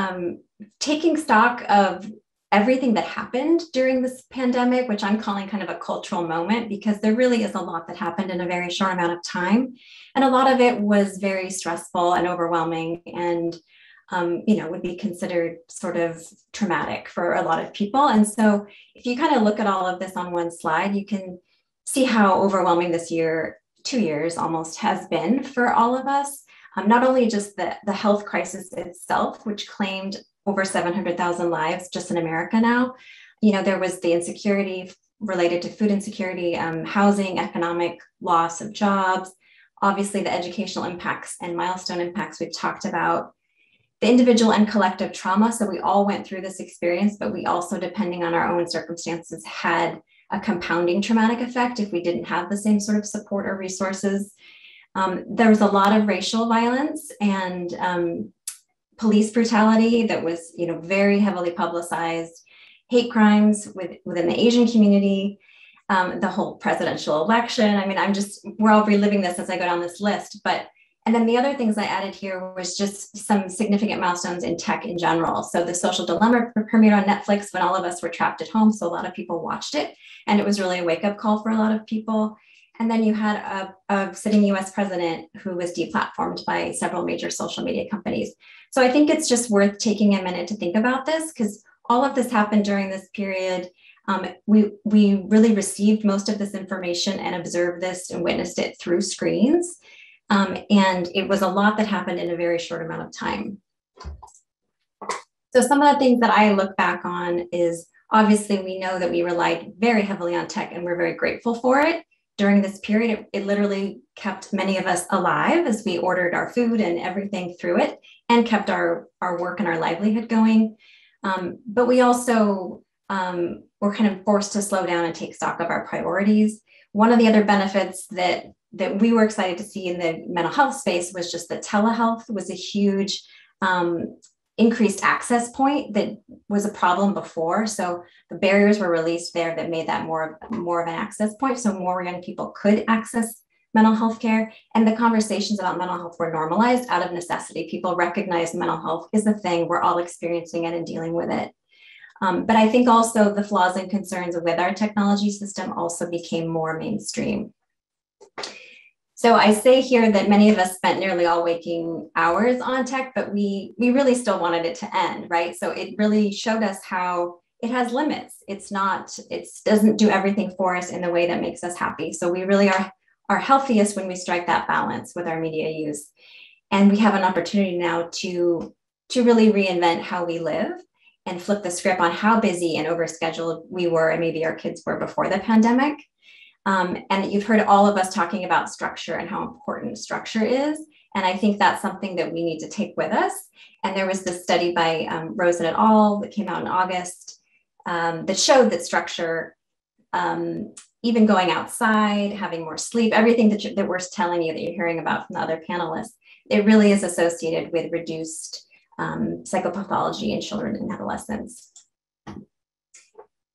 taking stock of everything that happened during this pandemic, which I'm calling kind of a cultural moment, because there really is a lot that happened in a very short amount of time. And a lot of it was very stressful and overwhelming, and would be considered sort of traumatic for a lot of people. And so if you kind of look at all of this on one slide, you can see how overwhelming this year, 2 years almost, has been for all of us. Not only just the health crisis itself, which claimed over 700,000 lives just in America now. There was the insecurity related to food insecurity, housing, economic loss of jobs, obviously the educational impacts and milestone impacts we've talked about. the individual and collective trauma. So we all went through this experience, but we also, depending on our own circumstances, had a compounding traumatic effect if we didn't have the same sort of support or resources. There was a lot of racial violence and police brutality that was, very heavily publicized, hate crimes within the Asian community, the whole presidential election. I mean, we're all reliving this as I go down this list, and then the other things I added here was just some significant milestones in tech in general. So the Social Dilemma premiered on Netflix when all of us were trapped at home. So a lot of people watched it, and it was really a wake-up call for a lot of people. And then you had a sitting US president who was deplatformed by several major social media companies. So I think it's just worth taking a minute to think about this, because all of this happened during this period. We really received most of this information and observed this and witnessed it through screens. And it was a lot that happened in a very short amount of time. So some of the things that I look back on is, obviously, we know that we relied very heavily on tech, and we're very grateful for it. During this period, it literally kept many of us alive as we ordered our food and everything through it, and kept our work and our livelihood going. But we also were kind of forced to slow down and take stock of our priorities. One of the other benefits that we were excited to see in the mental health space was just that telehealth was a huge increased access point that was a problem before. So the barriers were released there that made that more of an access point. So more young people could access mental health care, and the conversations about mental health were normalized out of necessity. People recognize mental health is a thing. We're all experiencing it and dealing with it. But I think also the flaws and concerns with our technology system also became more mainstream. So I say here that many of us spent nearly all waking hours on tech, but we really still wanted it to end, right? So it really showed us how it has limits. It doesn't do everything for us in the way that makes us happy. So we really are healthiest when we strike that balance with our media use. And we have an opportunity now to really reinvent how we live and flip the script on how busy and overscheduled we were, and maybe our kids were before the pandemic. And you've heard all of us talking about structure and how important structure is. And I think that's something that we need to take with us. And there was this study by Rosen et al. That came out in August that showed that structure, even going outside, having more sleep, everything that we're telling you that you're hearing about from the other panelists, it really is associated with reduced psychopathology in children and adolescents.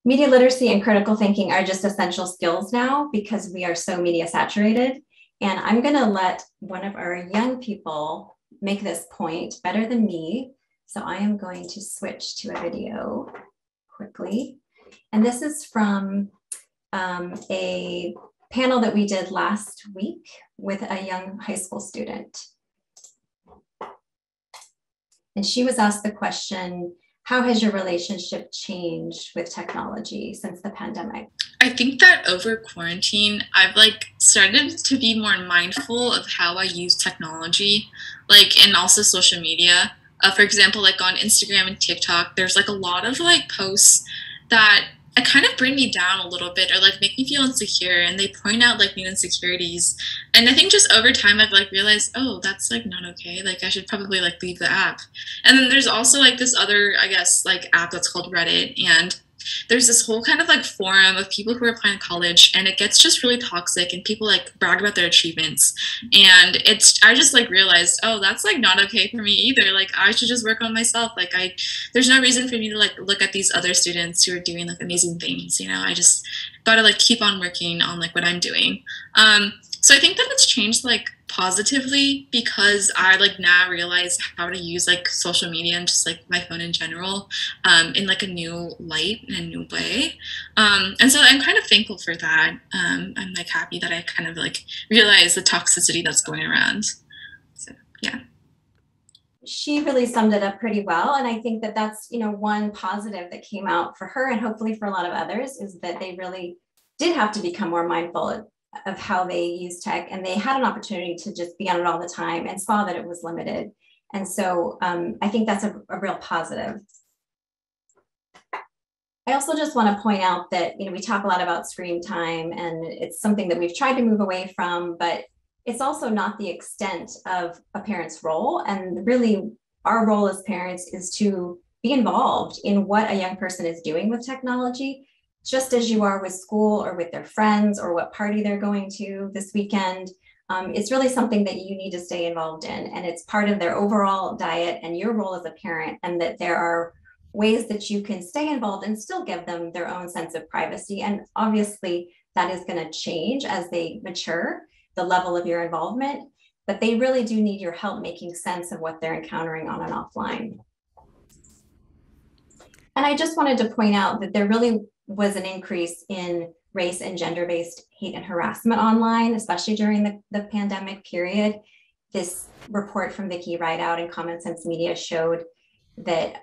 Media literacy and critical thinking are just essential skills now because we are so media saturated. And I'm going to let one of our young people make this point better than me. So I am going to switch to a video quickly. And this is from a panel that we did last week with a young high school student. And she was asked the question, how has your relationship changed with technology since the pandemic? I think that over quarantine, I've started to be more mindful of how I use technology, and also social media. For example, on Instagram and TikTok, there's a lot of posts that kind of bring me down a little bit or make me feel insecure, and they point out new insecurities. And I think just over time I've realized, oh, that's not okay. I should probably leave the app. And then there's also this other, I guess, app that's called Reddit, and there's this whole kind of forum of people who are applying to college, and it gets just really toxic, and people brag about their achievements. And I just realized, oh, that's not okay for me either. I should just work on myself. There's no reason for me to look at these other students who are doing amazing things. I just gotta keep on working on what I'm doing. So I think that it's changed positively because I now realize how to use social media and just my phone in general in a new light and a new way. And so I'm kind of thankful for that. I'm happy that I kind of realize the toxicity that's going around. So yeah. She really summed it up pretty well. And I think that that's, one positive that came out for her and hopefully for a lot of others is that they really did have to become more mindful of how they use tech, and they had an opportunity to just be on it all the time and saw that it was limited. And so I think that's a real positive. I also just want to point out that, we talk a lot about screen time, and it's something that we've tried to move away from, but it's also not the extent of a parent's role. And really our role as parents is to be involved in what a young person is doing with technology, just as you are with school or with their friends or what party they're going to this weekend. It's really something that you need to stay involved in, and it's part of their overall diet and your role as a parent, and that there are ways that you can stay involved and still give them their own sense of privacy. And obviously that is going to change as they mature, the level of your involvement, but they really do need your help making sense of what they're encountering on and offline. And I just wanted to point out that there really was an increase in race and gender-based hate and harassment online, especially during the pandemic period. This report from Vicki Harrison and Common Sense Media showed that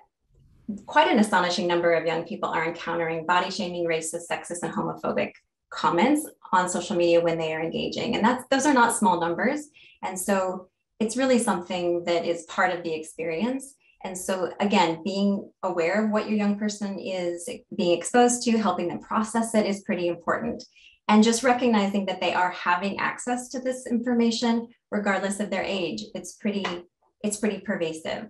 quite an astonishing number of young people are encountering body shaming, racist, sexist, and homophobic comments on social media when they are engaging. And those are not small numbers. And so it's really something that is part of the experience. And so again, being aware of what your young person is being exposed to, helping them process it is pretty important. And just recognizing that they are having access to this information regardless of their age. It's pretty pervasive.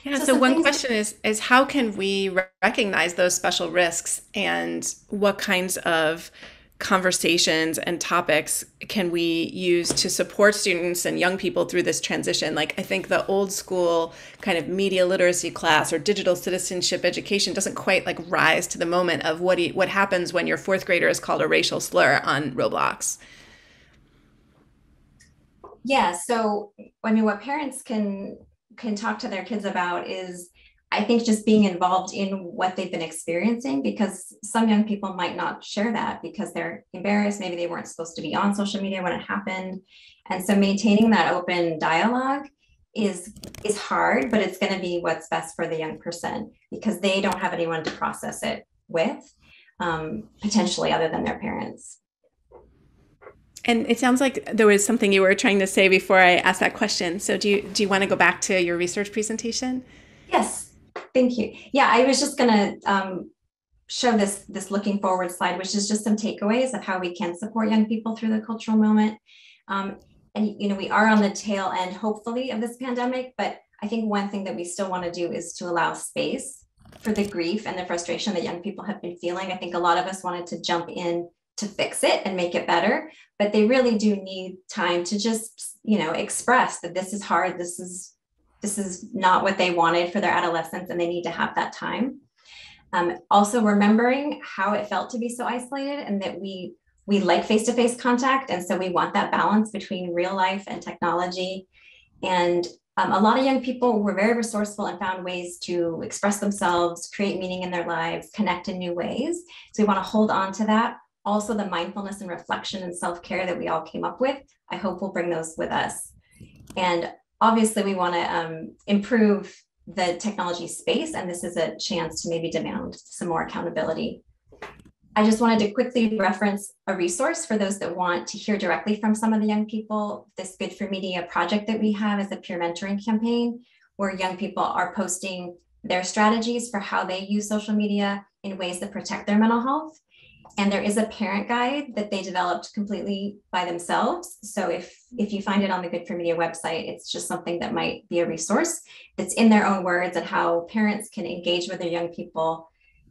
Yeah, so one question is how can we recognize those special risks, and what kinds of conversations and topics can we use to support students and young people through this transition? Like, I think the old school kind of media literacy class or digital citizenship education doesn't quite like rise to the moment of what happens when your fourth grader is called a racial slur on Roblox. Yeah, so I mean, what parents can talk to their kids about is, I think, just being involved in what they've been experiencing, because some young people might not share that because they're embarrassed. Maybe they weren't supposed to be on social media when it happened. And so maintaining that open dialogue is hard, but it's going to be what's best for the young person because they don't have anyone to process it with, potentially other than their parents. And it sounds like there was something you were trying to say before I asked that question. So do you want to go back to your research presentation? Yes, thank you. Yeah, I was just going to show this looking forward slide, which is just some takeaways of how we can support young people through the cultural moment. And we are on the tail end, hopefully, of this pandemic, but I think one thing that we still want to do is to allow space for the grief and the frustration that young people have been feeling. I think a lot of us wanted to jump in to fix it and make it better, but they really do need time to just, express that this is hard. This is not what they wanted for their adolescence, and they need to have that time. Also remembering how it felt to be so isolated, and that we like face-to-face contact. And so we want that balance between real life and technology. And a lot of young people were very resourceful and found ways to express themselves, create meaning in their lives, connect in new ways. So we want to hold on to that. Also, the mindfulness and reflection and self-care that we all came up with, I hope we'll bring those with us. And obviously, we want to improve the technology space, and this is a chance to maybe demand some more accountability. I just wanted to quickly reference a resource for those that want to hear directly from some of the young people. This Good for Media project that we have is a peer mentoring campaign where young people are posting their strategies for how they use social media in ways that protect their mental health. And there is a parent guide that they developed completely by themselves. So if you find it on the Good for Media website, it's just something that might be a resource that's in their own words and how parents can engage with their young people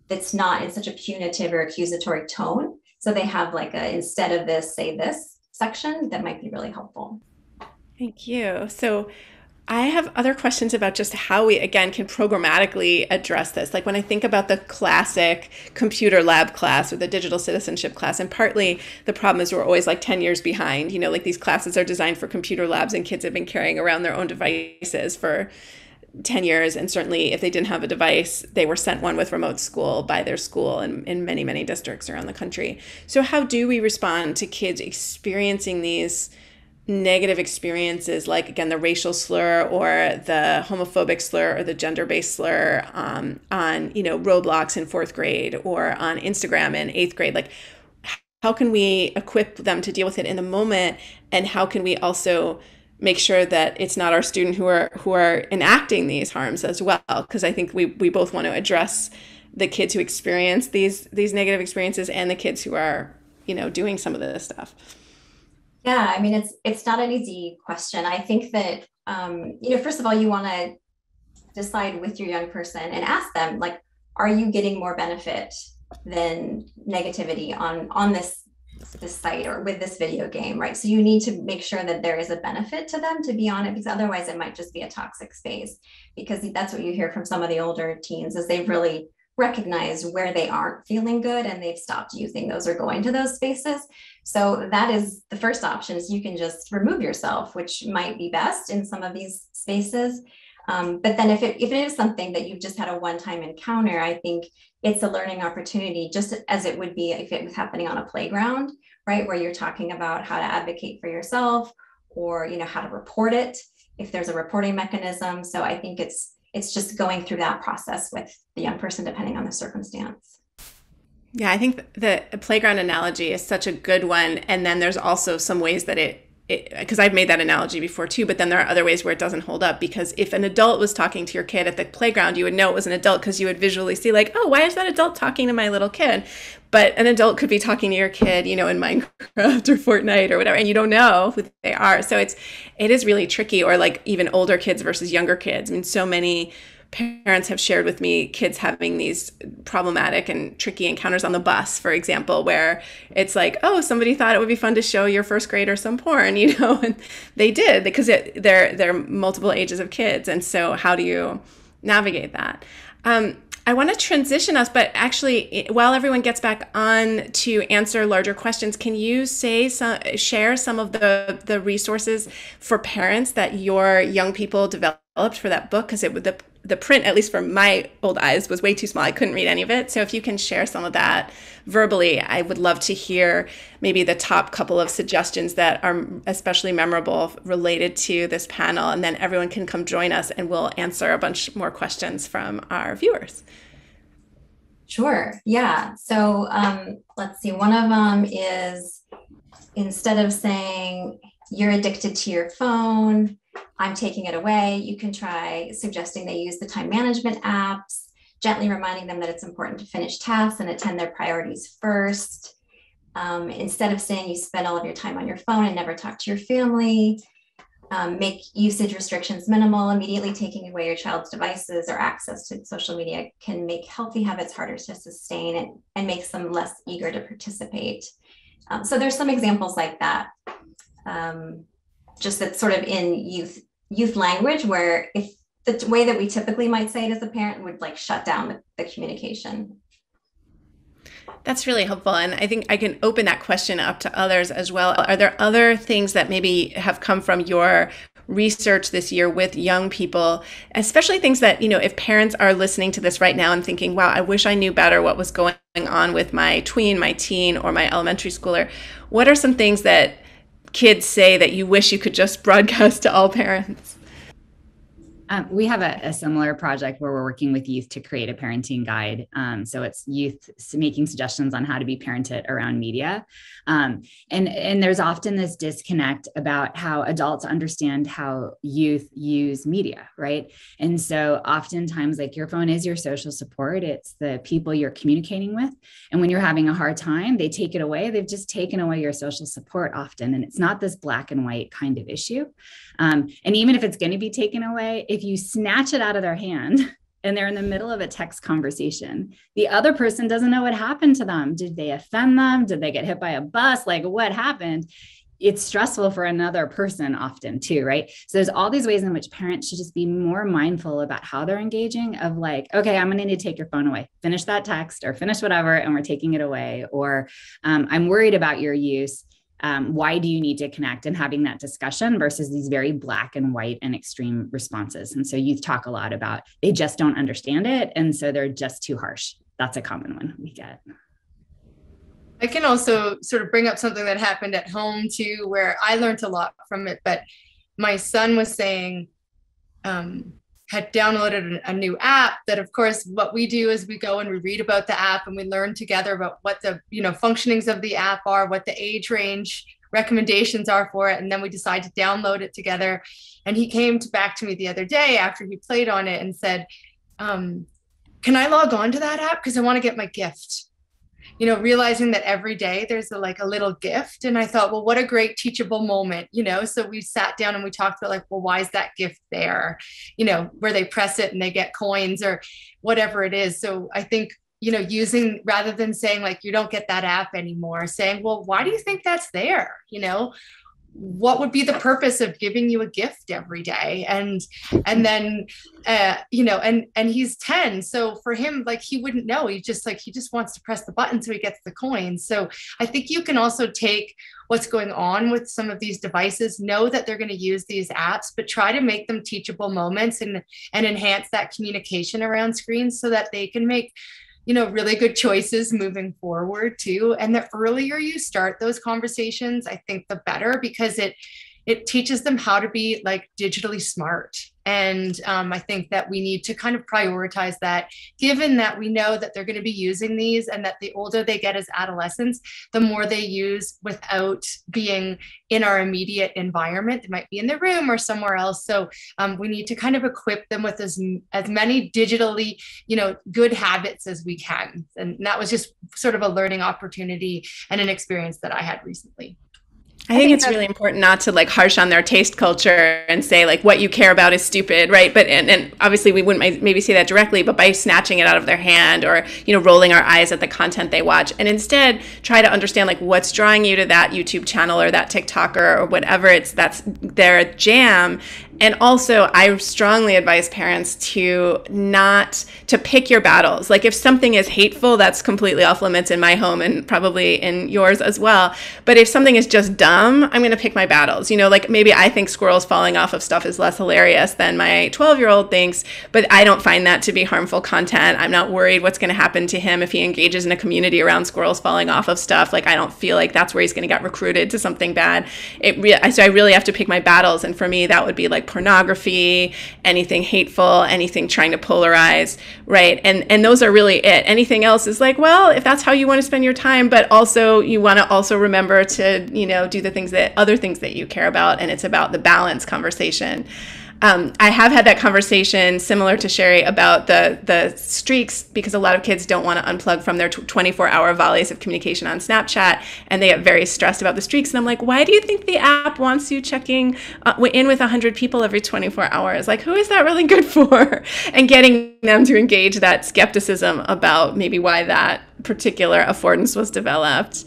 that's not in such a punitive or accusatory tone. So they have like a instead of this, say this section that might be really helpful. Thank you. So I have other questions about just how we, again, can programmatically address this. Like when I think about the classic computer lab class or the digital citizenship class, and partly the problem is we're always like 10 years behind. Like these classes are designed for computer labs and kids have been carrying around their own devices for 10 years. And certainly if they didn't have a device, they were sent one with remote school by their school in many, many districts around the country. So how do we respond to kids experiencing these negative experiences, like again the racial slur or the homophobic slur or the gender-based slur on Roblox in fourth grade or on Instagram in eighth grade? Like, how can we equip them to deal with it in the moment, and how can we also make sure that it's not our student who are enacting these harms as well? Because I think we both want to address the kids who experience these negative experiences and the kids who are doing some of this stuff. Yeah, I mean, it's not an easy question. I think that first of all, you want to decide with your young person and ask them, like, are you getting more benefit than negativity on this site or with this video game, right? So you need to make sure that there is a benefit to them to be on it, because otherwise it might just be a toxic space. Because that's what you hear from some of the older teens, is they've really recognized where they aren't feeling good and they've stopped using those or going to those spaces. So that is the first option, is you can just remove yourself, which might be best in some of these spaces. But then if it is something that you've just had a one-time encounter, I think it's a learning opportunity, just as it would be if it was happening on a playground, right? Where you're talking about how to advocate for yourself, or, how to report it, if there's a reporting mechanism. So I think it's just going through that process with the young person, depending on the circumstance. Yeah, I think the playground analogy is such a good one. And then there's also some ways that because I've made that analogy before too, but then there are other ways where it doesn't hold up, because if an adult was talking to your kid at the playground, you would know it was an adult because you would visually see, like, oh, why is that adult talking to my little kid? But an adult could be talking to your kid, in Minecraft or Fortnite or whatever, and you don't know who they are. So it is really tricky. Or like even older kids versus younger kids. I mean, so many parents have shared with me kids having these problematic and tricky encounters on the bus, for example, where it's like, oh, somebody thought it would be fun to show your first grader some porn, and they did, because they're multiple ages of kids. And so how do you navigate that? I want to transition us, but actually, while everyone gets back on to answer larger questions, can you share some of the resources for parents that your young people developed for that book? Because the print, at least for my old eyes, was way too small. I couldn't read any of it. So if you can share some of that verbally, I would love to hear maybe the top couple of suggestions that are especially memorable related to this panel. And then everyone can come join us and we'll answer a bunch more questions from our viewers. Sure. Yeah. So let's see. One of them is, instead of saying you're addicted to your phone, I'm taking it away, you can try suggesting they use the time management apps, gently reminding them that it's important to finish tasks and attend their priorities first. Instead of saying you spend all of your time on your phone and never talk to your family, make usage restrictions minimal. Immediately taking away your child's devices or access to social media can make healthy habits harder to sustain and makes them less eager to participate. So there's some examples like that. Just that sort of in youth language, where if the way that we typically might say it as a parent would like shut down the communication. That's really helpful. And I think I can open that question up to others as well. Are there other things that maybe have come from your research this year with young people, especially things that, if parents are listening to this right now and thinking, wow, I wish I knew better what was going on with my tween, my teen, or my elementary schooler. What are some things that kids say that you wish you could just broadcast to all parents? We have a similar project where we're working with youth to create a parenting guide. So it's youth making suggestions on how to be parented around media. And there's often this disconnect about how adults understand how youth use media, right? And so oftentimes, like, your phone is your social support. It's the people you're communicating with. And when you're having a hard time, they take it away. They've just taken away your social support often. And it's not this black and white kind of issue. And even if it's going to be taken away, if you snatch it out of their hand and they're in the middle of a text conversation, the other person doesn't know what happened to them. Did they offend them? Did they get hit by a bus? Like, what happened? It's stressful for another person often too, right? So there's all these ways in which parents should just be more mindful about how they're engaging, of like, okay, I'm going to need to take your phone away, finish that text or finish whatever, and we're taking it away. Or I'm worried about your use. Why do you need to connect, and having that discussion versus these very black and white and extreme responses. And so youth talk a lot about they just don't understand it. And so they're just too harsh. That's a common one we get. I can also sort of bring up something that happened at home too, where I learned a lot from it. But my son was saying, had downloaded a new app that, of course, what we do is we go and we read about the app and we learn together about what the functionings of the app are, what the age range recommendations are for it. And then we decide to download it together. And he came back to me the other day after he played on it and said, can I log on to that app? Because I want to get my gift. realizing that every day there's a little gift. And I thought, well, what a great teachable moment, so we sat down and we talked about well, why is that gift there? Where they press it and they get coins or whatever it is. So I think, using, rather than saying you don't get that app anymore, saying, well, why do you think that's there? What would be the purpose of giving you a gift every day? And then, and he's 10. So for him, he wouldn't know. He just wants to press the button so he gets the coins. So I think you can also take what's going on with some of these devices, know that they're going to use these apps, but try to make them teachable moments and enhance that communication around screens so that they can make really good choices moving forward too. And the earlier you start those conversations, I think the better, because it teaches them how to be digitally smart. And I think that we need to kind of prioritize that, given that we know that they're going to be using these, and that the older they get as adolescents, the more they use without being in our immediate environment. They might be in the room or somewhere else. So we need to kind of equip them with as many digitally, good habits as we can. And that was just sort of a learning opportunity and an experience that I had recently. I think it's really important not to harsh on their taste culture and say what you care about is stupid, right? But and obviously we wouldn't maybe say that directly, but by snatching it out of their hand or rolling our eyes at the content they watch, and instead try to understand what's drawing you to that YouTube channel or that TikToker or whatever that's their jam. And also, I strongly advise parents to pick your battles. If something is hateful, that's completely off limits in my home and probably in yours as well. But if something is just dumb, I'm going to pick my battles. Maybe I think squirrels falling off of stuff is less hilarious than my 12-year-old thinks, but I don't find that to be harmful content. I'm not worried what's going to happen to him if he engages in a community around squirrels falling off of stuff. I don't feel like that's where he's going to get recruited to something bad. So I really have to pick my battles. And for me, that would be pornography, anything hateful, anything trying to polarize, right? And those are really it. Anything else is well, if that's how you want to spend your time, but also you want to also remember to, do the other things that you care about. And it's about the balance conversation. I have had that conversation similar to Sheri about the streaks, because a lot of kids don't want to unplug from their 24-hour volleys of communication on Snapchat, and they get very stressed about the streaks. And I'm why do you think the app wants you checking in with 100 people every 24 hours? Who is that really good for? And getting them to engage that skepticism about maybe why that particular affordance was developed.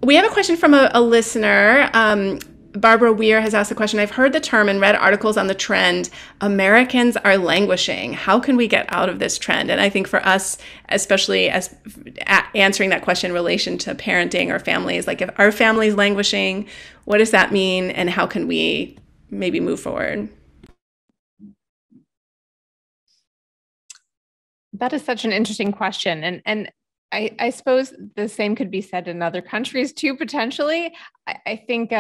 We have a question from a listener. Barbara Weir has asked the question, I've heard the term and read articles on the trend, Americans are languishing. How can we get out of this trend? And I think for us, especially as answering that question in relation to parenting or families, if our family's languishing, what does that mean? And how can we maybe move forward? That is such an interesting question. And I suppose the same could be said in other countries too, potentially. I think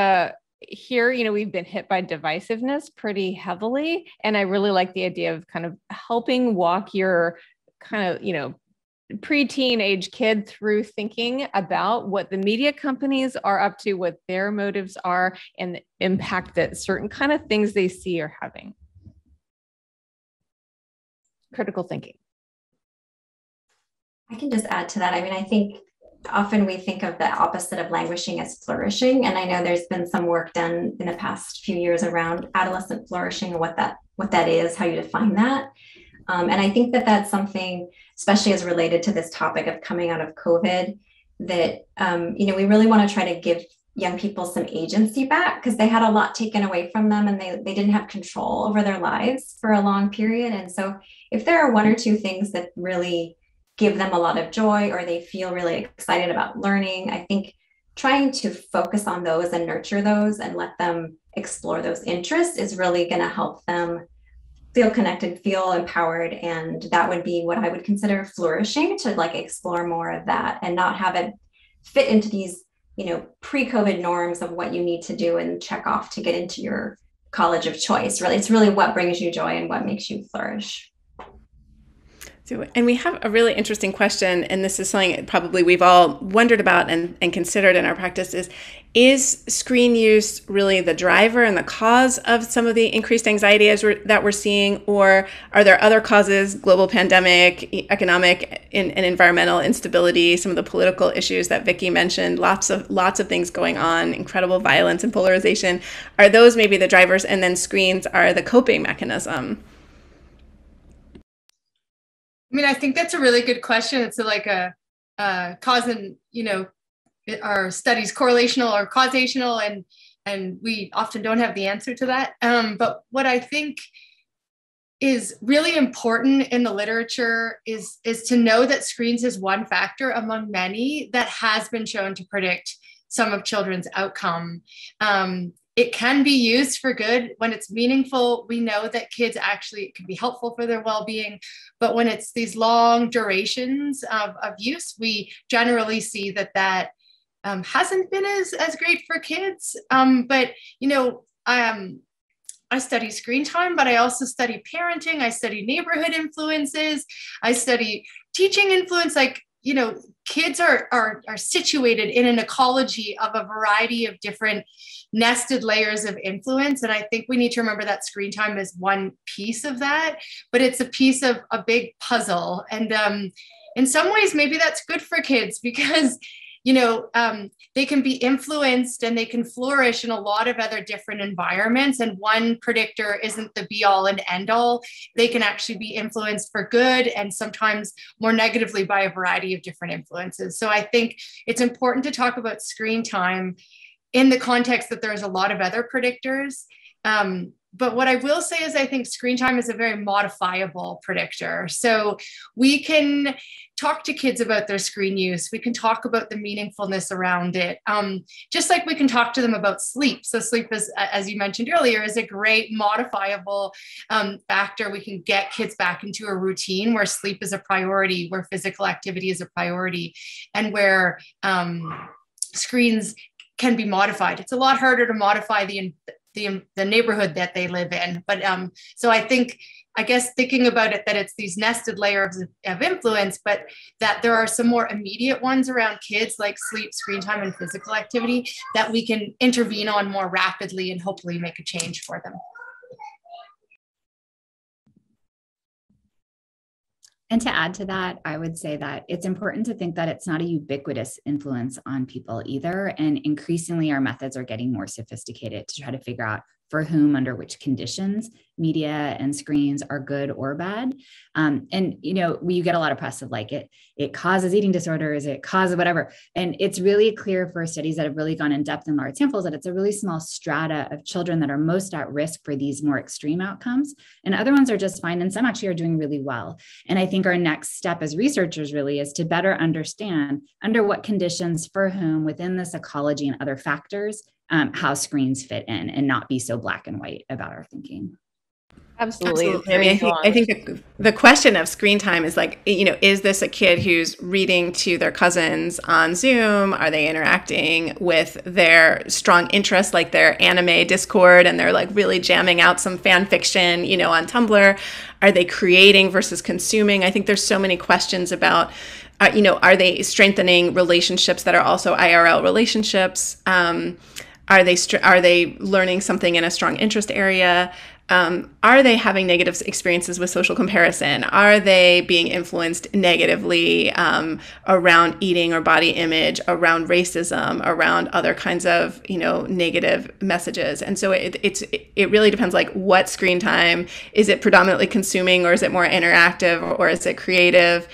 here, we've been hit by divisiveness pretty heavily. And I really like the idea of kind of helping walk your kind of, preteen age kid through thinking about what the media companies are up to, what their motives are, and the impact that certain kind of things they see are having. Critical thinking. I can just add to that. I think often we think of the opposite of languishing as flourishing. And I know there's been some work done in the past few years around adolescent flourishing and what that is, how you define that. And I think that that's something, especially as related to this topic of coming out of COVID, that, we really want to try to give young people some agency back, because they had a lot taken away from them and they didn't have control over their lives for a long period. And so if there are one or two things that really give them a lot of joy, or they feel really excited about learning, I think trying to focus on those and nurture those and let them explore those interests is really going to help them feel connected, feel empowered. And that would be what I would consider flourishing, to explore more of that and not have it fit into these, pre-COVID norms of what you need to do and check off to get into your college of choice. Really, it's really what brings you joy and what makes you flourish. And we have a really interesting question, and this is something probably we've all wondered about and considered in our practice is screen use really the driver and the cause of some of the increased anxiety that we're seeing, or are there other causes, global pandemic, economic and environmental instability, some of the political issues that Vicki mentioned, lots of things going on, incredible violence and polarization. Are those maybe the drivers, and then screens are the coping mechanism? I mean, I think that's a really good question. It's like a cause and, our studies correlational or causational, and we often don't have the answer to that. But what I think is really important in the literature is to know that screens is one factor among many that has been shown to predict some of children's outcome. It can be used for good when it's meaningful. We know that kids actually, it can be helpful for their well-being, but when it's these long durations of use, we generally see that hasn't been as great for kids. But, I study screen time, but I also study parenting. I study neighborhood influences. I study teaching influence. Kids are situated in an ecology of a variety of different nested layers of influence. And I think we need to remember that screen time is one piece of that, but it's a piece of a big puzzle. And in some ways, maybe that's good for kids because they can be influenced and they can flourish in a lot of other different environments. And one predictor isn't the be all and end all. They can actually be influenced for good and sometimes more negatively by a variety of different influences. So I think it's important to talk about screen time in the context that there's a lot of other predictors. But what I will say is I think screen time is a very modifiable predictor. So we can talk to kids about their screen use. We can talk about the meaningfulness around it, just like we can talk to them about sleep. So sleep is, as you mentioned earlier, is a great modifiable factor. We can get kids back into a routine where sleep is a priority, where physical activity is a priority, and where screens can be modified. It's a lot harder to modify the neighborhood that they live in. But so I guess thinking about it, that it's these nested layers of influence, but that there are some more immediate ones around kids like sleep, screen time, and physical activity that we can intervene on more rapidly and hopefully make a change for them. And to add to that, I would say that it's important to think that it's not a ubiquitous influence on people either. And increasingly, our methods are getting more sophisticated to try to figure out for whom, under which conditions, media and screens are good or bad. You get a lot of press of it causes eating disorders, it causes whatever. And it's really clear for studies that have really gone in depth in large samples that it's a really small strata of children that are most at risk for these more extreme outcomes. And other ones are just fine. And some actually are doing really well. And I think our next step as researchers really is to better understand under what conditions, for whom, within this ecology and other factors, how screens fit in and not be so black and white about our thinking. Absolutely. I think the question of screen time is is this a kid who's reading to their cousins on Zoom? Are they interacting with their strong interests, like their anime Discord, and they're really jamming out some fan fiction, on Tumblr? Are they creating versus consuming? I think there's so many questions about, are they strengthening relationships that are also IRL relationships? Are they learning something in a strong interest area? Are they having negative experiences with social comparison? Are they being influenced negatively around eating or body image, around racism, around other kinds of negative messages? And so it really depends, what screen time. Is it predominantly consuming, or is it more interactive, or is it creative?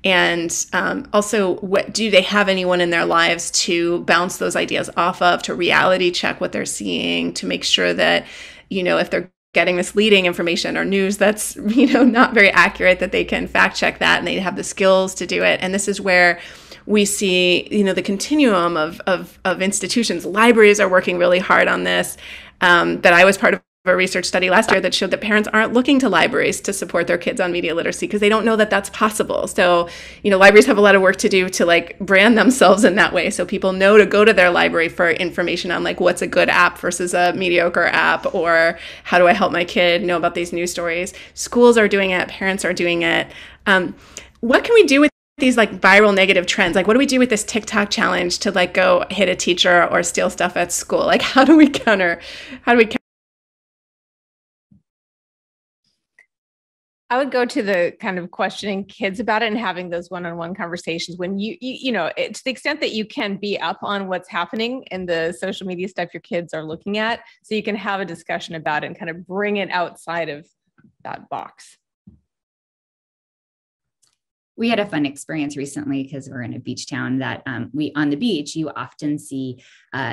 And also, do they have anyone in their lives to bounce those ideas off of, to reality check what they're seeing, to make sure that, if they're getting misleading information or news that's, not very accurate, that they can fact check that and they have the skills to do it. And this is where we see, the continuum of institutions. Libraries are working really hard on this, that I was part of a research study last year that showed that parents aren't looking to libraries to support their kids on media literacy because they don't know that that's possible. So, libraries have a lot of work to do to like brand themselves in that way. So people know to go to their library for information on like what's a good app versus a mediocre app, or how do I help my kid know about these news stories. Schools are doing it. Parents are doing it. What can we do with these like viral negative trends? Like, what do we do with this TikTok challenge to like go hit a teacher or steal stuff at school? Like, how do we counter? I would go to the kind of questioning kids about it and having those one-on-one conversations when to the extent that you can be up on what's happening in the social media stuff your kids are looking at, so you can have a discussion about it and kind of bring it outside of that box. We had a fun experience recently because we're in a beach town that on the beach, you often see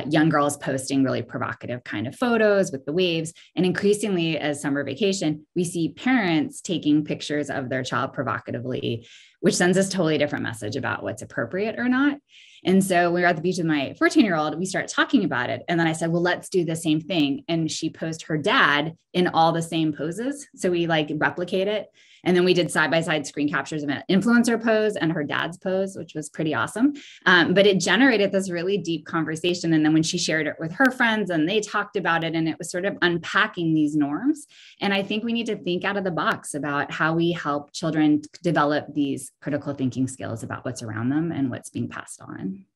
young girls posting really provocative kind of photos with the waves. And increasingly as summer vacation, we see parents taking pictures of their child provocatively, which sends us a totally different message about what's appropriate or not. And so we were at the beach with my 14-year-old, we started talking about it. And then I said, well, let's do the same thing. And she posed her dad in all the same poses. So we like replicate it. And then we did side-by-side screen captures of an influencer pose and her dad's pose, which was pretty awesome. But it generated this really deep conversation. And then when she shared it with her friends and they talked about it, and it was sort of unpacking these norms. And I think we need to think out of the box about how we help children develop these critical thinking skills about what's around them and what's being passed on.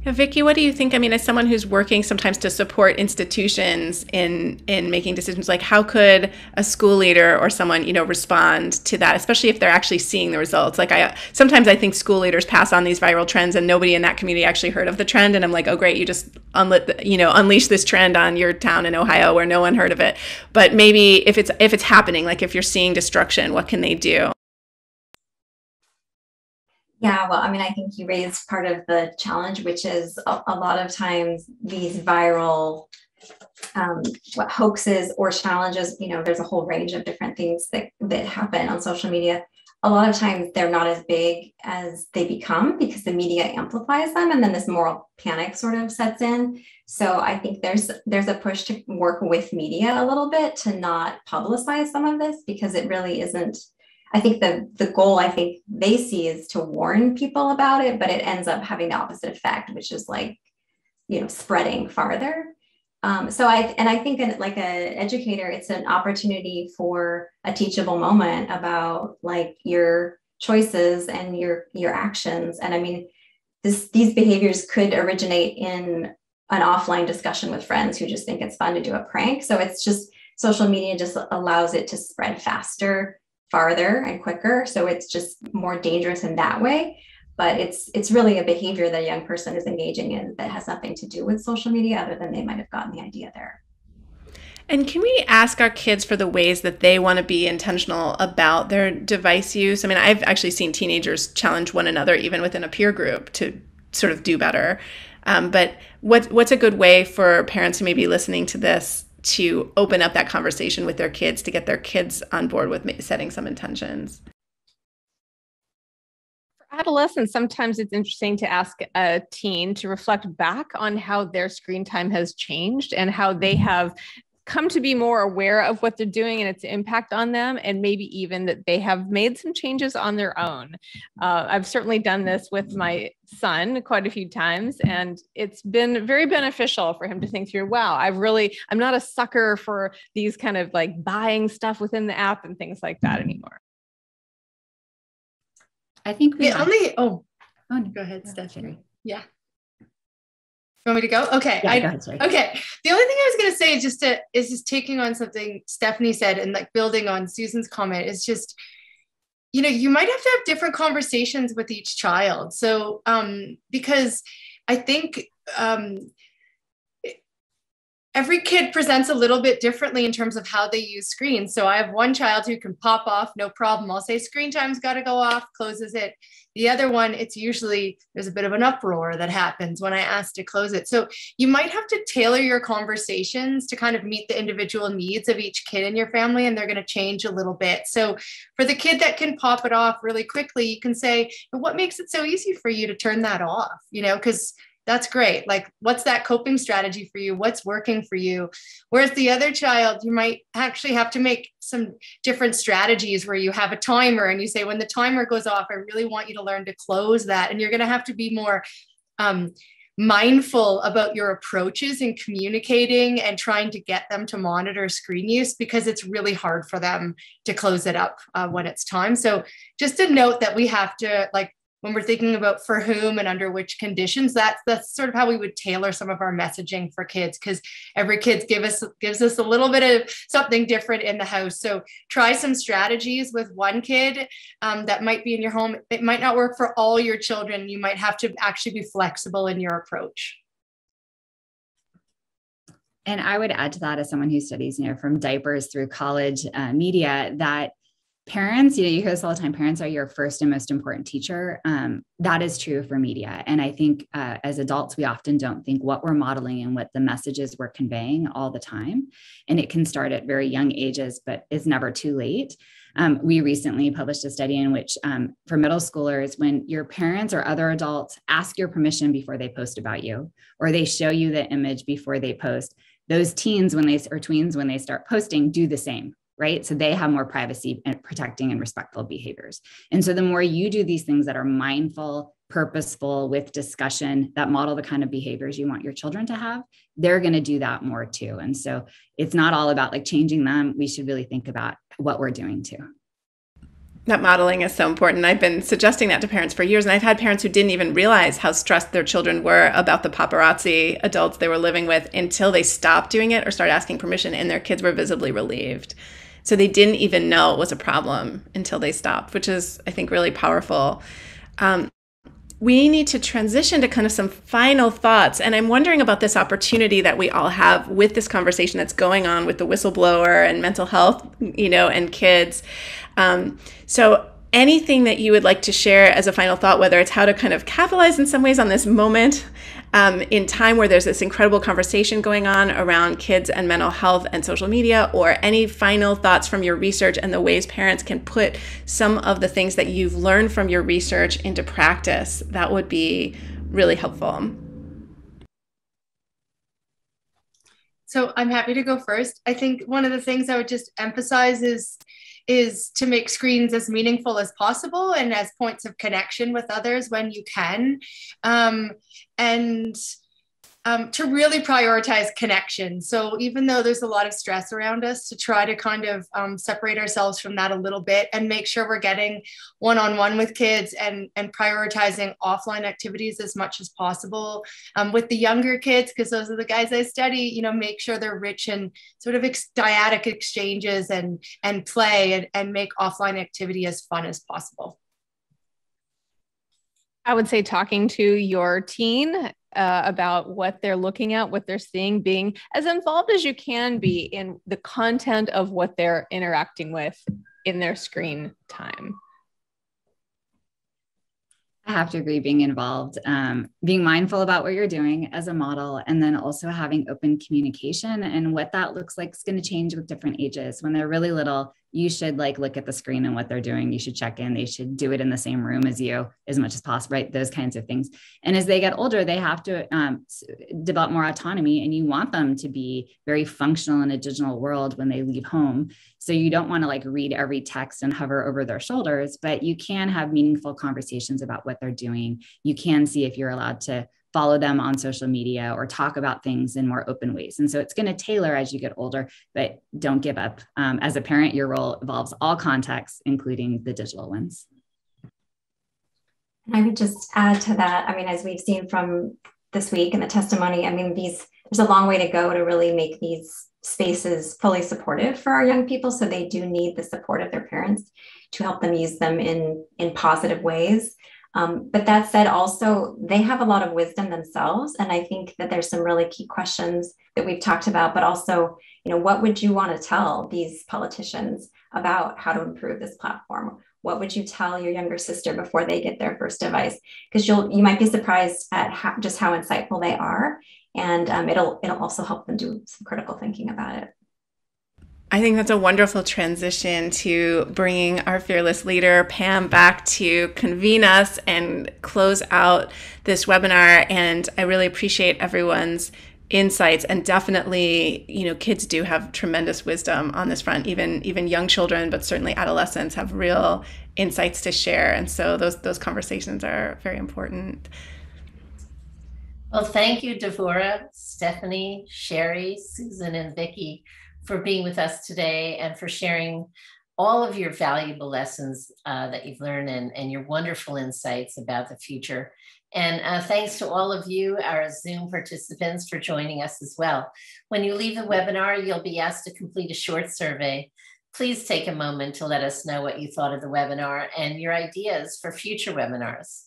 Vicki, what do you think? I mean, as someone who's working sometimes to support institutions in making decisions, like how could a school leader or someone, respond to that, especially if they're actually seeing the results? Like sometimes I think school leaders pass on these viral trends and nobody in that community actually heard of the trend. And I'm like, oh, great, you just unleash this trend on your town in Ohio where no one heard of it. But maybe if it's happening, like if you're seeing destruction, what can they do? Yeah, well, I mean, I think you raised part of the challenge, which is a lot of times these viral hoaxes or challenges, there's a whole range of different things that happen on social media. A lot of times they're not as big as they become because the media amplifies them, and then this moral panic sort of sets in. So I think there's a push to work with media a little bit to not publicize some of this, because it really isn't. I think the goal I think they see is to warn people about it, but it ends up having the opposite effect, which is like, spreading farther. So I think like an educator, it's an opportunity for a teachable moment about like your choices and your actions. And I mean, these behaviors could originate in an offline discussion with friends who just think it's fun to do a prank. So it's just social media just allows it to spread faster, farther and quicker. So it's just more dangerous in that way. But it's really a behavior that a young person is engaging in that has nothing to do with social media other than they might have gotten the idea there. And can we ask our kids for the ways that they want to be intentional about their device use? I mean, I've actually seen teenagers challenge one another, even within a peer group, to sort of do better. But what's a good way for parents who may be listening to this to open up that conversation with their kids, to get their kids on board with setting some intentions? For adolescents, sometimes it's interesting to ask a teen to reflect back on how their screen time has changed and how they have come to be more aware of what they're doing and its impact on them, and maybe even that they have made some changes on their own. I've certainly done this with my son quite a few times, and it's been very beneficial for him to think through, wow, I'm not a sucker for these kind of like buying stuff within the app and things like that anymore. I think go ahead, Stephanie. Yeah. You want me to go? Okay. Yeah, go ahead, sorry. Okay. The only thing I was going to say is just taking on something Stephanie said and like building on Susan's comment is just, you might have to have different conversations with each child. So, because I think every kid presents a little bit differently in terms of how they use screens. So I have one child who can pop off, no problem. I'll say screen time's got to go off, closes it. The other one, it's usually, there's a bit of an uproar that happens when I ask to close it. So you might have to tailor your conversations to kind of meet the individual needs of each kid in your family, and they're going to change a little bit. So for the kid that can pop it off really quickly, you can say, what makes it so easy for you to turn that off? Because that's great. Like, what's that coping strategy for you? What's working for you? Whereas the other child, you might actually have to make some different strategies where you have a timer and you say, when the timer goes off, I really want you to learn to close that. And you're going to have to be more mindful about your approaches in communicating and trying to get them to monitor screen use, because it's really hard for them to close it up when it's time. So just a note that we have to, like, when we're thinking about for whom and under which conditions, that's sort of how we would tailor some of our messaging for kids, because every kid gives us a little bit of something different in the house. So try some strategies with one kid that might be in your home. It might not work for all your children. You might have to actually be flexible in your approach. And I would add to that, as someone who studies, from diapers through college media, that parents, you hear this all the time, parents are your first and most important teacher. That is true for media. And I think as adults, we often don't think what we're modeling and what the messages we're conveying all the time. And it can start at very young ages, but it's never too late. We recently published a study in which for middle schoolers, when your parents or other adults ask your permission before they post about you, or they show you the image before they post, those teens, tweens, when they start posting, do the same. Right? So they have more privacy and protecting and respectful behaviors. And so the more you do these things that are mindful, purposeful, with discussion, that model the kind of behaviors you want your children to have, they're going to do that more too. And so it's not all about like changing them. We should really think about what we're doing too. That modeling is so important. I've been suggesting that to parents for years, and I've had parents who didn't even realize how stressed their children were about the paparazzi adults they were living with until they stopped doing it or started asking permission, and their kids were visibly relieved. So they didn't even know it was a problem until they stopped, which is, I think, really powerful. We need to transition to kind of some final thoughts. And I'm wondering about this opportunity that we all have with this conversation that's going on with the whistleblower and mental health, and kids. So anything that you would like to share as a final thought, whether it's how to kind of capitalize in some ways on this moment in time where there's this incredible conversation going on around kids and mental health and social media, or any final thoughts from your research and the ways parents can put some of the things that you've learned from your research into practice, that would be really helpful. So I'm happy to go first. I think one of the things I would just emphasize is to make screens as meaningful as possible and as points of connection with others when you can. And to really prioritize connection. So even though there's a lot of stress around us, to try to kind of separate ourselves from that a little bit and make sure we're getting one-on-one with kids and prioritizing offline activities as much as possible. With the younger kids, because those are the guys I study, make sure they're rich in sort of dyadic exchanges and play and make offline activity as fun as possible. I would say talking to your teen about what they're looking at, what they're seeing, being as involved as you can be in the content of what they're interacting with in their screen time. I have to agree, being involved, being mindful about what you're doing as a model, and then also having open communication, and what that looks like is going to change with different ages. When they're really little, you should look at the screen and what they're doing. You should check in. They should do it in the same room as you as much as possible, right? Those kinds of things. And as they get older, they have to develop more autonomy, and you want them to be very functional in a digital world when they leave home. So you don't want to read every text and hover over their shoulders, but you can have meaningful conversations about what they're doing. You can see if you're allowed to follow them on social media or talk about things in more open ways. And so it's going to tailor as you get older, but don't give up. As a parent, your role involves all contexts, including the digital ones. And I would just add to that, as we've seen from this week in the testimony, there's a long way to go to really make these spaces fully supportive for our young people. So they do need the support of their parents to help them use them in positive ways. But that said, also, they have a lot of wisdom themselves. And I think that there's some really key questions that we've talked about, but also, what would you want to tell these politicians about how to improve this platform? What would you tell your younger sister before they get their first device? Because you might be surprised at how insightful they are. And it'll also help them do some critical thinking about it. I think that's a wonderful transition to bringing our fearless leader, Pam, back to convene us and close out this webinar. And I really appreciate everyone's insights, and definitely, kids do have tremendous wisdom on this front. Even young children, but certainly adolescents have real insights to share. And so those conversations are very important. Well, thank you, Devorah, Stephanie, Sheri, Susan, and Vicki, for being with us today and for sharing all of your valuable lessons that you've learned and your wonderful insights about the future. And thanks to all of you, our Zoom participants, for joining us as well. When you leave the webinar, you'll be asked to complete a short survey. Please take a moment to let us know what you thought of the webinar and your ideas for future webinars.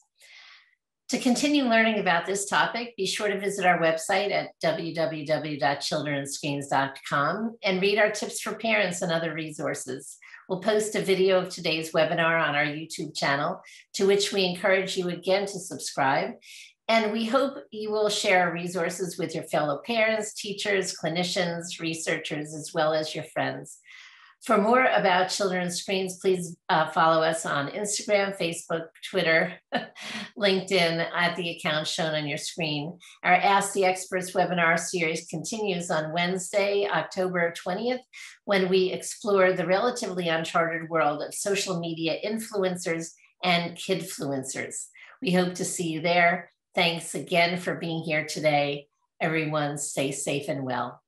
To continue learning about this topic, be sure to visit our website at www.childrenandscreens.com and read our tips for parents and other resources. We'll post a video of today's webinar on our YouTube channel, to which we encourage you again to subscribe. And we hope you will share our resources with your fellow parents, teachers, clinicians, researchers, as well as your friends. For more about Children's Screens, please follow us on Instagram, Facebook, Twitter, LinkedIn at the account shown on your screen. Our Ask the Experts webinar series continues on Wednesday, October 20th, when we explore the relatively uncharted world of social media influencers and kidfluencers. We hope to see you there. Thanks again for being here today. Everyone, stay safe and well.